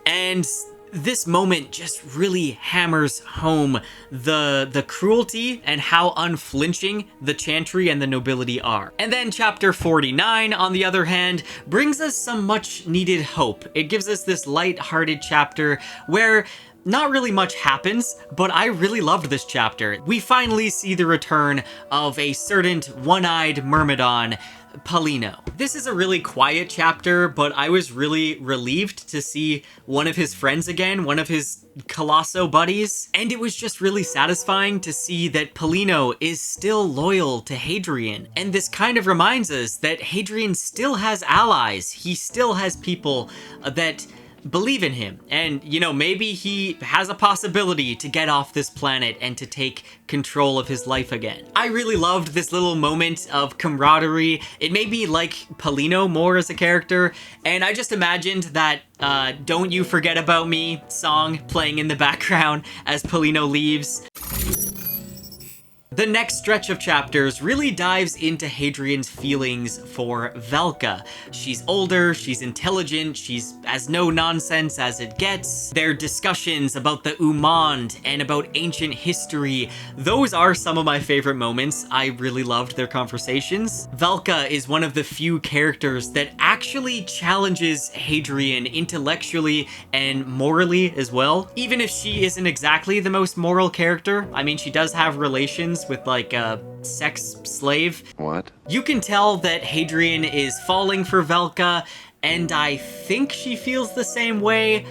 and this moment just really hammers home the cruelty and how unflinching the Chantry and the nobility are. And then chapter 49, on the other hand, brings us some much needed hope. It gives us this light-hearted chapter where not really much happens, but I really loved this chapter. We finally see the return of a certain one-eyed myrmidon, Paulino. This is a really quiet chapter, but I was really relieved to see one of his friends again, one of his Colosso buddies, and it was just really satisfying to see that Paulino is still loyal to Hadrian. And this kind of reminds us that Hadrian still has allies. He still has people that believe in him, and you know, maybe he has a possibility to get off this planet and to take control of his life again. I really loved this little moment of camaraderie. It made me like Paulino more as a character, and I just imagined that Don't You Forget About Me song playing in the background as Paulino leaves. The next stretch of chapters really dives into Hadrian's feelings for Velka. She's older, she's intelligent, she's as no nonsense as it gets. Their discussions about the Umandh and about ancient history, those are some of my favorite moments. I really loved their conversations. Velka is one of the few characters that actually challenges Hadrian intellectually and morally as well. Even if she isn't exactly the most moral character, I mean, she does have relations with like a sex slave. What? You can tell that Hadrian is falling for Velka, and I think she feels the same way.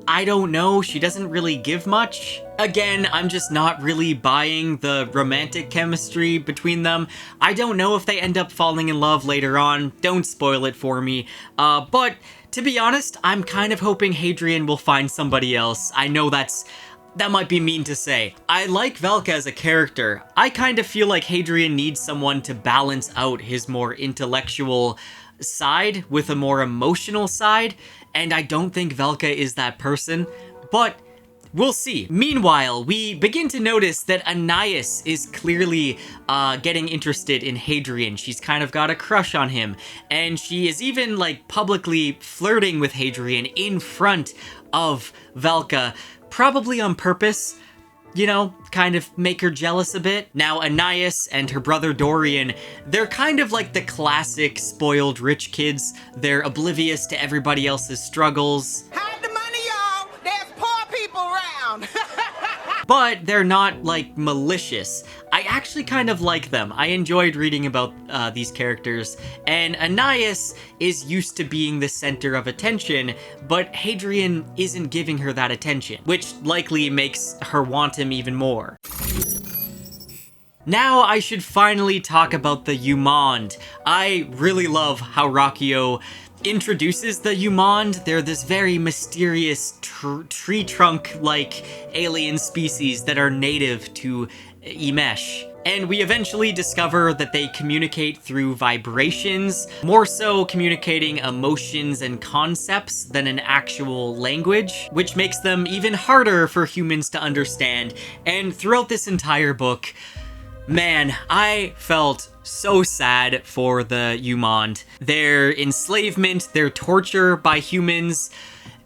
I don't know, she doesn't really give much. Again, I'm just not really buying the romantic chemistry between them. I don't know if they end up falling in love later on. Don't spoil it for me. But to be honest, I'm kind of hoping Hadrian will find somebody else. I know that might be mean to say. I like Velka as a character. I kind of feel like Hadrian needs someone to balance out his more intellectual side with a more emotional side, and I don't think Velka is that person, but we'll see. Meanwhile, we begin to notice that Anais is clearly getting interested in Hadrian. She's kind of got a crush on him, and she is even like publicly flirting with Hadrian in front of Velka, probably on purpose. you know, kind of make her jealous a bit. Now, Anais and her brother Dorian, they're kind of like the classic spoiled rich kids. They're oblivious to everybody else's struggles. Hide the money, y'all! There's poor people around! But they're not, like, malicious. I actually kind of like them. I enjoyed reading about these characters, and Anais is used to being the center of attention, but Hadrian isn't giving her that attention, which likely makes her want him even more. Now I should finally talk about the Umandh. I really love how Ruocchio introduces the Umandh. They're this very mysterious tree trunk-like alien species that are native to Emesh. And we eventually discover that they communicate through vibrations, more so communicating emotions and concepts than an actual language, which makes them even harder for humans to understand. And throughout this entire book, man, I felt so sad for the Umandh. Their enslavement, their torture by humans,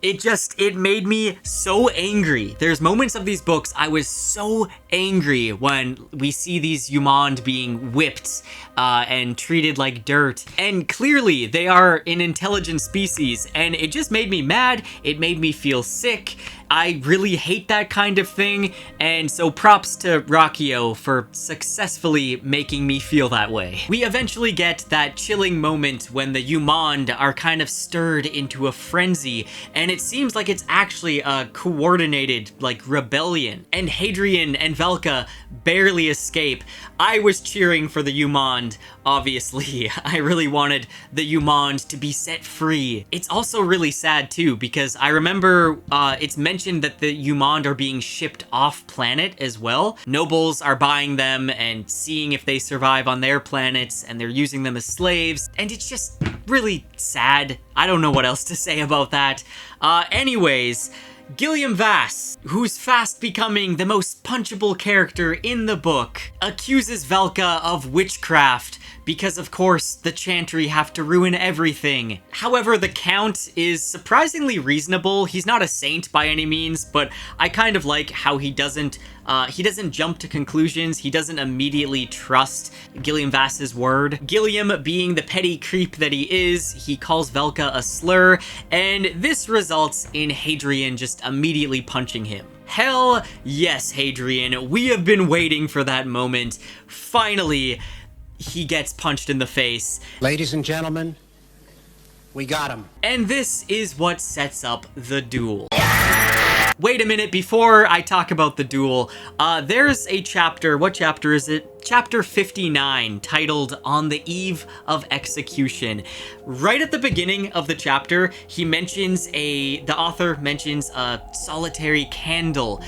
it made me so angry. There's moments of these books I was so angry when we see these Umandh being whipped and treated like dirt. And clearly they are an intelligent species, and it just made me mad. It made me feel sick. I really hate that kind of thing, and so props to Ruocchio for successfully making me feel that way. We eventually get that chilling moment when the Umandh are kind of stirred into a frenzy, and it seems like it's actually a coordinated, like, rebellion. And Hadrian and Velka barely escape. I was cheering for the Umandh, obviously. I really wanted the Umandh to be set free. It's also really sad too, because I remember it's mentioned that the Umandh are being shipped off planet as well. Nobles are buying them and seeing if they survive on their planets, and they're using them as slaves, and it's just really sad. I don't know what else to say about that. Anyways, Gilliam Vas, who's fast becoming the most punchable character in the book, accuses Velka of witchcraft because, of course, the Chantry have to ruin everything. However, the Count is surprisingly reasonable. He's not a saint by any means, but I kind of like how he doesn't jump to conclusions. He doesn't immediately trust Gilliam Vas's word. Gilliam, being the petty creep that he is, he calls Velka a slur, and this results in Hadrian just immediately punching him. Hell yes, Hadrian. We have been waiting for that moment. Finally, he gets punched in the face. Ladies and gentlemen, we got him. And this is what sets up the duel. Wait a minute, before I talk about the duel, there's a chapter, what chapter is it? Chapter 59, titled On the Eve of Execution. Right at the beginning of the chapter, the author mentions a solitary candle.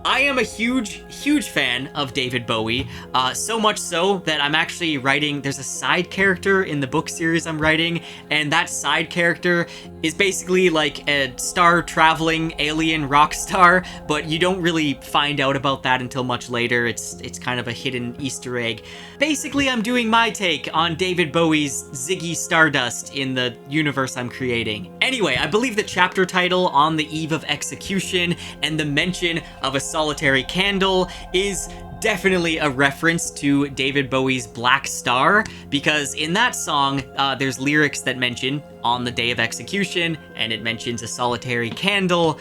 I am a huge fan of David Bowie, so much so that I'm actually writing, there's a side character in the book series I'm writing, and that side character is basically like a star-traveling alien rock star, but you don't really find out about that until much later. It's kind of a hidden Easter egg. Basically, I'm doing my take on David Bowie's Ziggy Stardust in the universe I'm creating. Anyway, I believe the chapter title, On the Eve of Execution, and the mention of a solitary candle is definitely a reference to David Bowie's Black Star, because in that song, there's lyrics that mention on the day of execution, and it mentions a solitary candle.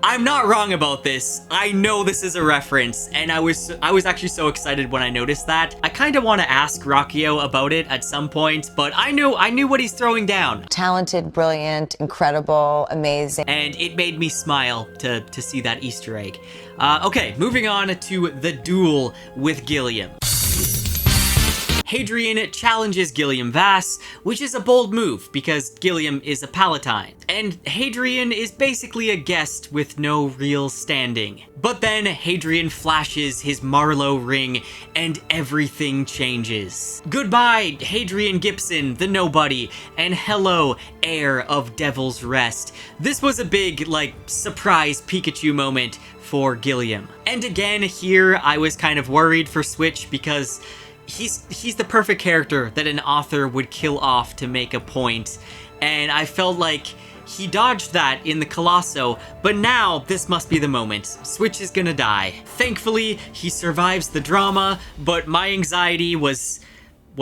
I'm not wrong about this. I know this is a reference, and I was actually so excited when I noticed that. I kind of want to ask Ruocchio about it at some point, but I knew what he's throwing down. Talented, brilliant, incredible, amazing. And it made me smile to see that Easter egg. Okay, moving on to the duel with Gilliam. Hadrian challenges Gilliam Vas, which is a bold move because Gilliam is a Palatine, and Hadrian is basically a guest with no real standing. But then Hadrian flashes his Marlowe ring and everything changes. Goodbye, Hadrian Gibson, the nobody, and hello, heir of Devil's Rest. This was a big, surprise Pikachu moment for Gilliam. And again, here I was kind of worried for Switch because he's the perfect character that an author would kill off to make a point, and I felt like He dodged that in the Colosso, but now this must be the moment. Switch is gonna die. Thankfully, he survives the drama, but my anxiety was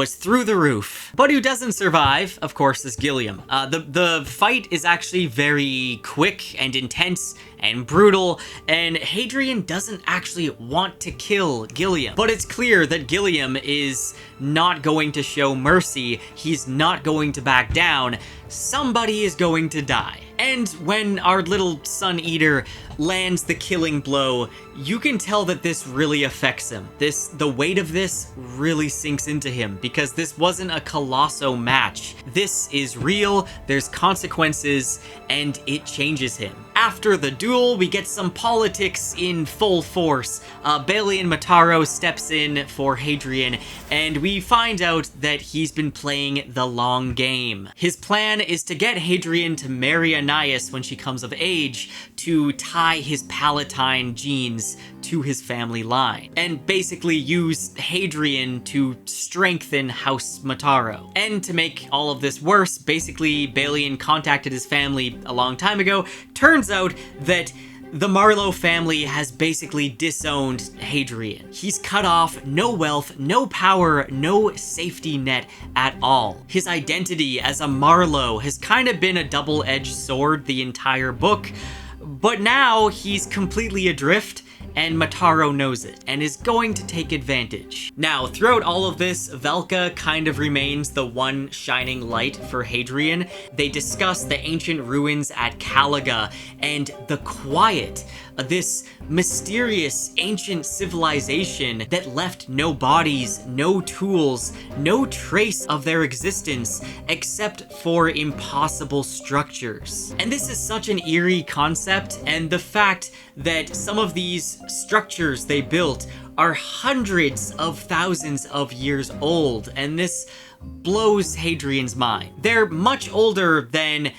through the roof. But who doesn't survive, of course, is Gilliam. The fight is actually very quick and intense and brutal, and Hadrian doesn't actually want to kill Gilliam. But it's clear that Gilliam is not going to show mercy. He's not going to back down. Somebody is going to die. And when our little Sun Eater lands the killing blow, you can tell that this really affects him. The weight of this really sinks into him, because this wasn't a Colosso match. This is real, there's consequences, and it changes him. After the duel, we get some politics in full force. Balian Mataro steps in for Hadrian, and we find out that he's been playing the long game. His plan is to get Hadrian to marry Anais when she comes of age, to tie his Palatine genes to his family line, and basically use Hadrian to strengthen House Mataro. And to make all of this worse, basically Balian contacted his family a long time ago. Turns out that the Marlowe family has basically disowned Hadrian. He's cut off, no wealth, no power, no safety net at all. His identity as a Marlowe has kind of been a double-edged sword the entire book, but now he's completely adrift, and Mataro knows it, and is going to take advantage. Now, throughout all of this, Velka kind of remains the one shining light for Hadrian. They discuss the ancient ruins at Calagah, and the quiet, this mysterious ancient civilization that left no bodies, no tools, no trace of their existence, except for impossible structures. And this is such an eerie concept, and the fact that some of these structures they built are hundreds of thousands of years old, and this blows Hadrian's mind. They're much older than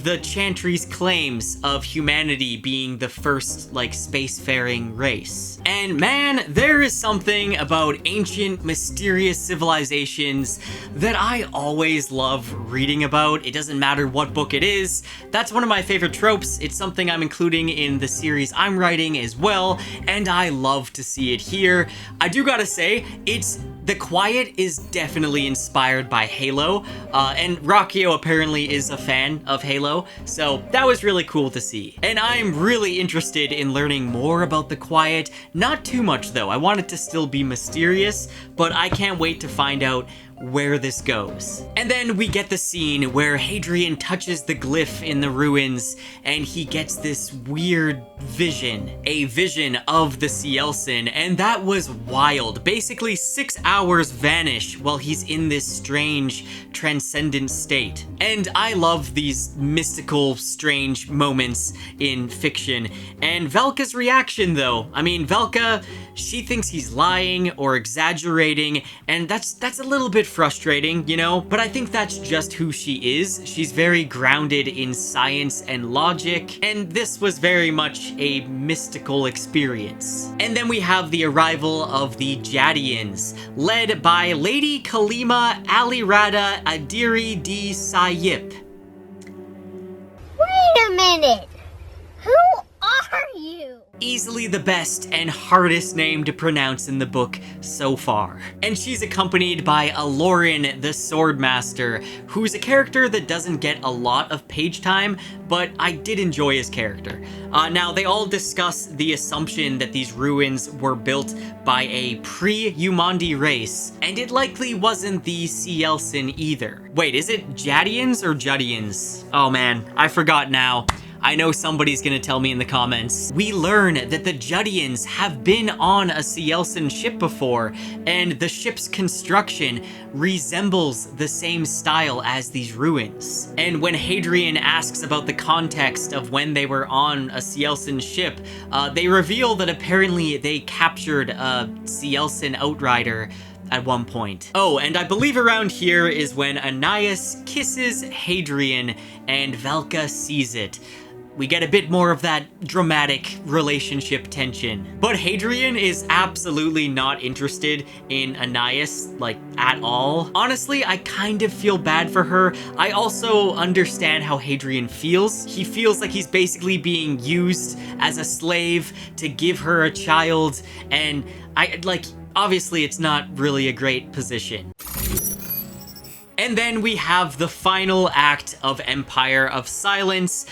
the Chantry's claims of humanity being the first, spacefaring race. And man, there is something about ancient, mysterious civilizations that I always love reading about. It doesn't matter what book it is. That's one of my favorite tropes. It's something I'm including in the series I'm writing as well, and I love to see it here. I do gotta say, the quiet is definitely inspired by Halo, and Ruocchio apparently is a fan of Halo, so that was really cool to see. And I'm really interested in learning more about the quiet. Not too much though, I want it to still be mysterious, but I can't wait to find out where this goes. And then we get the scene where Hadrian touches the glyph in the ruins, and he gets this weird vision, a vision of the Cielcin, and that was wild. Basically 6 hours vanish while he's in this strange, transcendent state. And I love these mystical, strange moments in fiction. And Velka's reaction though, I mean, Velka, she thinks he's lying or exaggerating, and that's a little bit frustrating, you know, but I think that's just who she is. She's very grounded in science and logic, and this was very much a mystical experience. And then we have the arrival of the Jadians, led by Lady Kalima Alirada Adiri di Sayip. Wait a minute! Who are you? Easily the best and hardest name to pronounce in the book so far. And she's accompanied by Aloran the Swordmaster, who's a character that doesn't get a lot of page time, but I did enjoy his character. Now, they all discuss the assumption that these ruins were built by a pre-Umandh race, and it likely wasn't the Cielcin either. Wait, is it Jadians or Judians? Oh man, I forgot now. I know somebody's gonna tell me in the comments. We learn that the Judians have been on a Cielcin ship before, and the ship's construction resembles the same style as these ruins. And when Hadrian asks about the context of when they were on a Cielcin ship, they reveal that apparently they captured a Cielcin outrider at one point. Oh, and I believe around here is when Anais kisses Hadrian and Velka sees it. We get a bit more of that dramatic relationship tension. But Hadrian is absolutely not interested in Anais, like, at all. Honestly, I kind of feel bad for her. I also understand how Hadrian feels. He feels like he's basically being used as a slave to give her a child, and obviously it's not really a great position. And then we have the final act of Empire of Silence,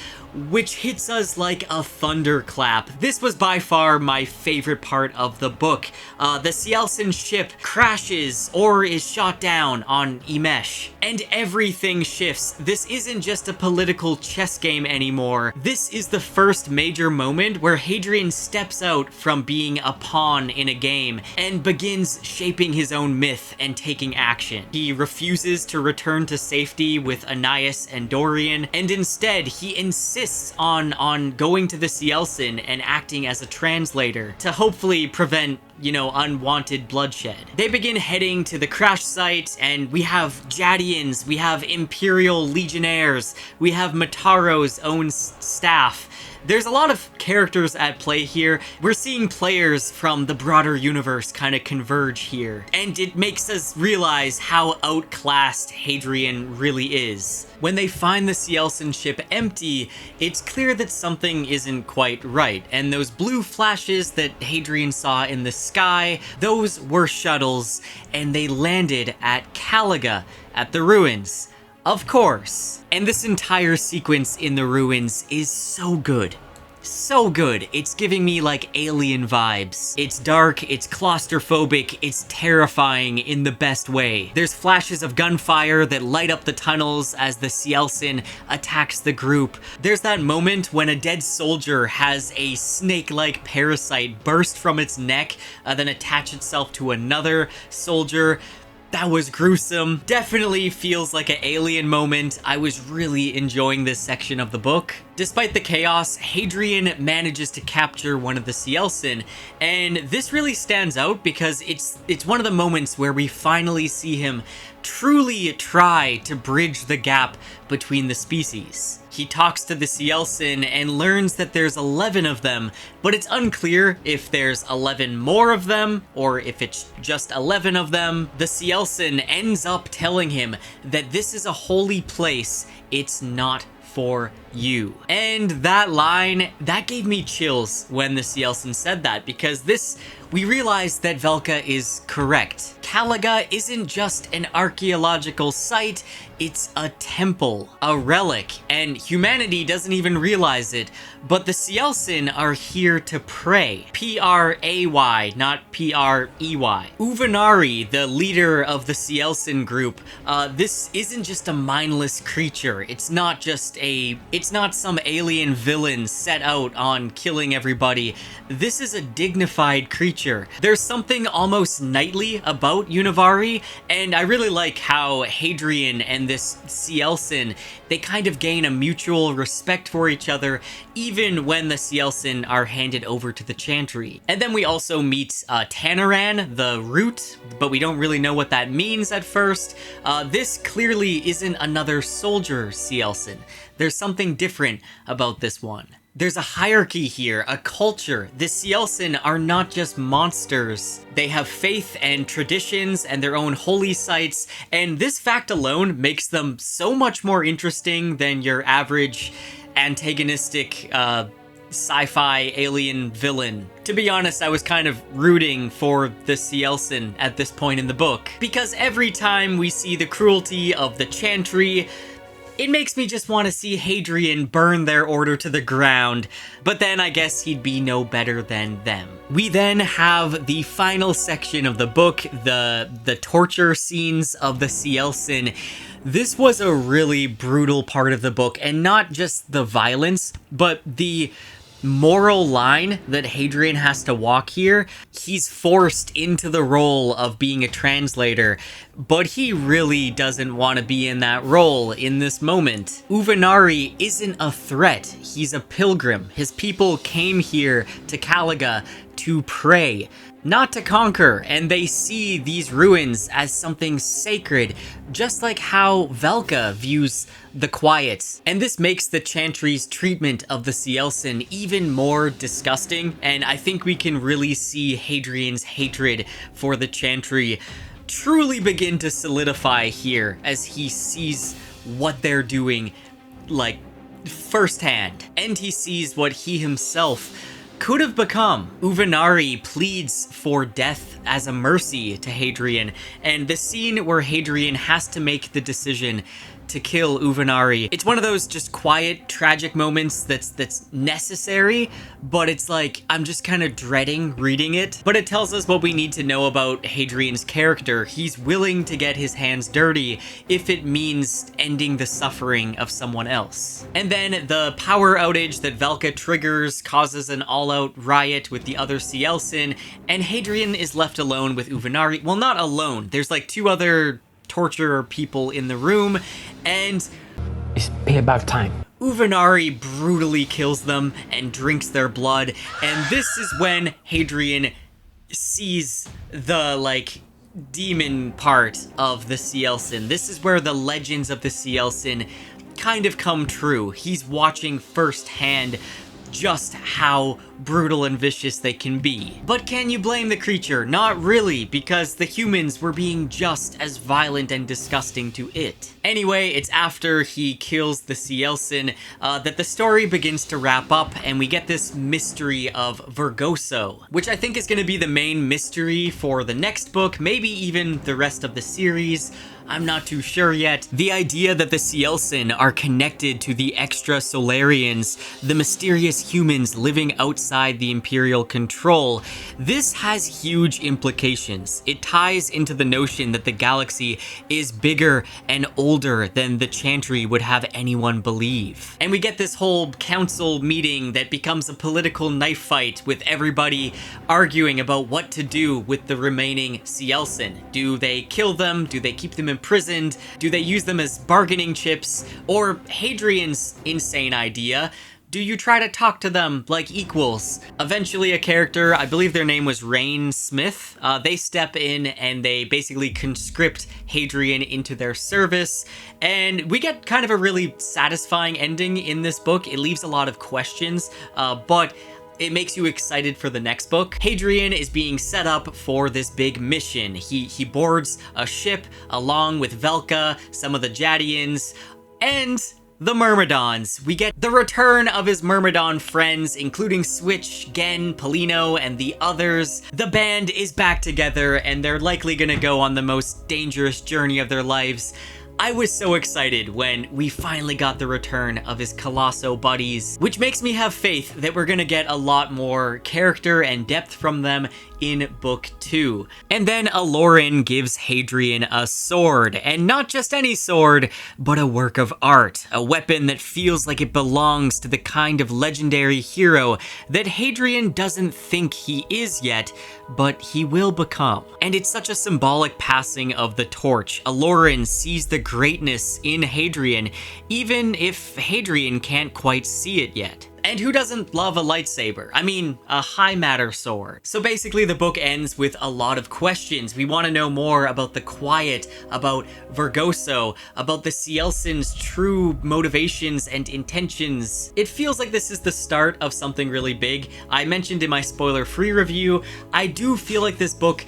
which hits us like a thunderclap. This was by far my favorite part of the book. The Cielcin ship crashes or is shot down on Emesh, and everything shifts. This isn't just a political chess game anymore. This is the first major moment where Hadrian steps out from being a pawn in a game and begins shaping his own myth and taking action. He refuses to return to safety with Anais and Dorian, and instead he insists on going to the Cielcin and acting as a translator to hopefully prevent, unwanted bloodshed. They begin heading to the crash site, and we have Jadians, we have Imperial Legionnaires, we have Mataro's own staff. There's a lot of characters at play here. We're seeing players from the broader universe kind of converge here, and it makes us realize how outclassed Hadrian really is. When they find the Cielcin ship empty, it's clear that something isn't quite right, and those blue flashes that Hadrian saw in the sky, those were shuttles, and they landed at Calagah, at the ruins. Of course. And this entire sequence in the ruins is so good. So good. It's giving me like Alien vibes. It's dark, it's claustrophobic, it's terrifying in the best way. There's flashes of gunfire that light up the tunnels as the Cielcin attacks the group. There's that moment when a dead soldier has a snake-like parasite burst from its neck, then attach itself to another soldier. That was gruesome. Definitely feels like an Alien moment. I was really enjoying this section of the book. Despite the chaos, Hadrian manages to capture one of the Cielcin, and this really stands out because it's one of the moments where we finally see him truly try to bridge the gap between the species. He talks to the Cielcin and learns that there's 11 of them, but it's unclear if there's 11 more of them or if it's just 11 of them. The Cielcin ends up telling him that this is a holy place, it's not for you. And that line, that gave me chills when the Cielcin said that, because we realized that Velka is correct. Calagah isn't just an archaeological site, it's a temple, a relic, and humanity doesn't even realize it, but the Cielcin are here to pray. P-R-A-Y, not P-R-E-Y. Uvenari, the leader of the Cielcin group, this isn't just a mindless creature. It's not some alien villain set out on killing everybody. This is a dignified creature. There's something almost knightly about Uvenari, and I really like how Hadrian and this Cielcin, they kind of gain a mutual respect for each other, even when the Cielcin are handed over to the Chantry. And then we also meet Tanaran, the Root, but we don't really know what that means at first. This clearly isn't another soldier Cielcin. There's something different about this one. There's a hierarchy here, a culture. The Cielcin are not just monsters. They have faith and traditions and their own holy sites, and this fact alone makes them so much more interesting than your average antagonistic sci-fi alien villain. To be honest, I was kind of rooting for the Cielcin at this point in the book, because every time we see the cruelty of the Chantry, it makes me just want to see Hadrian burn their order to the ground, but then I guess he'd be no better than them. We then have the final section of the book, the torture scenes of the Cielcin. This was a really brutal part of the book, and not just the violence, but the moral line that Hadrian has to walk here. He's forced into the role of being a translator, but he really doesn't want to be in that role in this moment. Uvenari isn't a threat. He's a pilgrim. His people came here to Calagah to pray, not to conquer, and they see these ruins as something sacred, just like how Velka views the Quiet. And this makes the Chantry's treatment of the Cielcin even more disgusting, and I think we can really see Hadrian's hatred for the Chantry truly begin to solidify here as he sees what they're doing, like, firsthand. And he sees what he himself could have become. Uvenari pleads for death as a mercy to Hadrian, and the scene where Hadrian has to make the decision to kill Uvenari, it's one of those just quiet, tragic moments that's necessary, but it's like, I'm just kind of dreading reading it. But it tells us what we need to know about Hadrian's character. He's willing to get his hands dirty if it means ending the suffering of someone else. And then the power outage that Velka triggers causes an all-out riot with the other Cielcin, and Hadrian is left alone with Uvenari. Well, not alone. There's like 2 other torturer people in the room, and It's be about time. Uvenari brutally kills them and drinks their blood, and this is when Hadrian sees the, like, demon part of the Cielcin. This is where the legends of the Cielcin kind of come true. He's watching firsthand just how brutal and vicious they can be. But can you blame the creature? Not really, because the humans were being just as violent and disgusting to it. Anyway, it's after he kills the Cielcin that the story begins to wrap up, and we get this mystery of Vergoso, which I think is going to be the main mystery for the next book, maybe even the rest of the series. I'm not too sure yet. The idea that the Cielcin are connected to the extrasolarians, the mysterious humans living outside the Imperial control, this has huge implications. It ties into the notion that the galaxy is bigger and older than the Chantry would have anyone believe. And we get this whole council meeting that becomes a political knife fight with everybody arguing about what to do with the remaining Cielcin. Do they kill them? Do they keep them imprisoned? Do they use them as bargaining chips? Or Hadrian's insane idea, do you try to talk to them like equals? Eventually a character, I believe their name was Rain Smith, they step in and they basically conscript Hadrian into their service, and we get kind of a really satisfying ending in this book. It leaves a lot of questions, but it makes you excited for the next book. Hadrian is being set up for this big mission. He boards a ship along with Velka, some of the Jadians, and the Myrmidons. We get the return of his Myrmidon friends, including Switch, Gen, Polino, and the others. The band is back together, and they're likely gonna go on the most dangerous journey of their lives. I was so excited when we finally got the return of his Colosso buddies, which makes me have faith that we're gonna get a lot more character and depth from them in book 2. And then Aloran gives Hadrian a sword, and not just any sword, but a work of art, a weapon that feels like it belongs to the kind of legendary hero that Hadrian doesn't think he is yet, but he will become. And it's such a symbolic passing of the torch. Aloran sees the greatness in Hadrian, even if Hadrian can't quite see it yet. And who doesn't love a lightsaber? I mean, a high matter sword. So basically the book ends with a lot of questions. We want to know more about the Quiet, about Vergoso, about the Cielcin's true motivations and intentions. It feels like this is the start of something really big. I mentioned in my spoiler-free review, I do feel like this book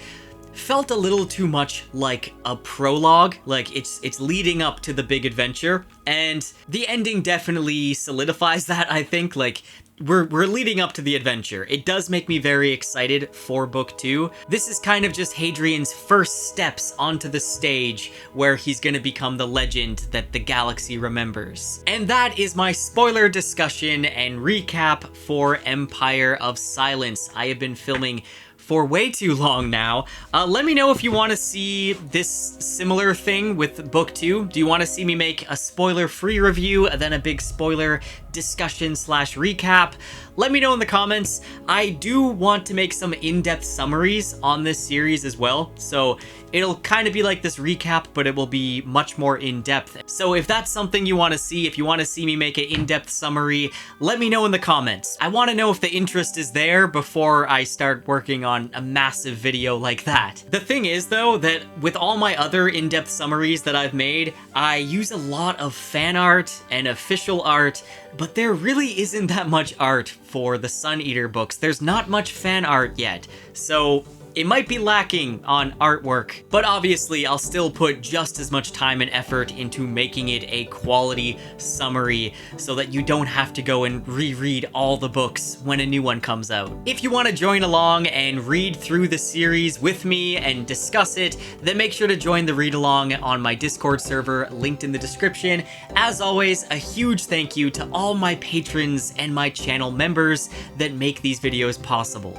felt a little too much like a prologue, like it's leading up to the big adventure, and the ending definitely solidifies that. I think, like, we're leading up to the adventure. It does make me very excited for book 2. This is kind of just Hadrian's first steps onto the stage where he's gonna become the legend that the galaxy remembers. And that is my spoiler discussion and recap for Empire of Silence. I have been filming for way too long now. Let me know if you want to see this similar thing with book 2. Do you want to see me make a spoiler-free review, then a big spoiler discussion slash recap, let me know in the comments. I do want to make some in-depth summaries on this series as well, so it'll kind of be like this recap, but it will be much more in-depth. So if that's something you want to see, if you want to see me make an in-depth summary, let me know in the comments. I want to know if the interest is there before I start working on a massive video like that. The thing is though, that with all my other in-depth summaries that I've made, I use a lot of fan art and official art, but there really isn't that much art for the Sun Eater books. There's not much fan art yet, so it might be lacking on artwork, but obviously I'll still put just as much time and effort into making it a quality summary so that you don't have to go and reread all the books when a new one comes out. If you want to join along and read through the series with me and discuss it, then make sure to join the read along on my Discord server linked in the description. As always, a huge thank you to all my patrons and my channel members that make these videos possible.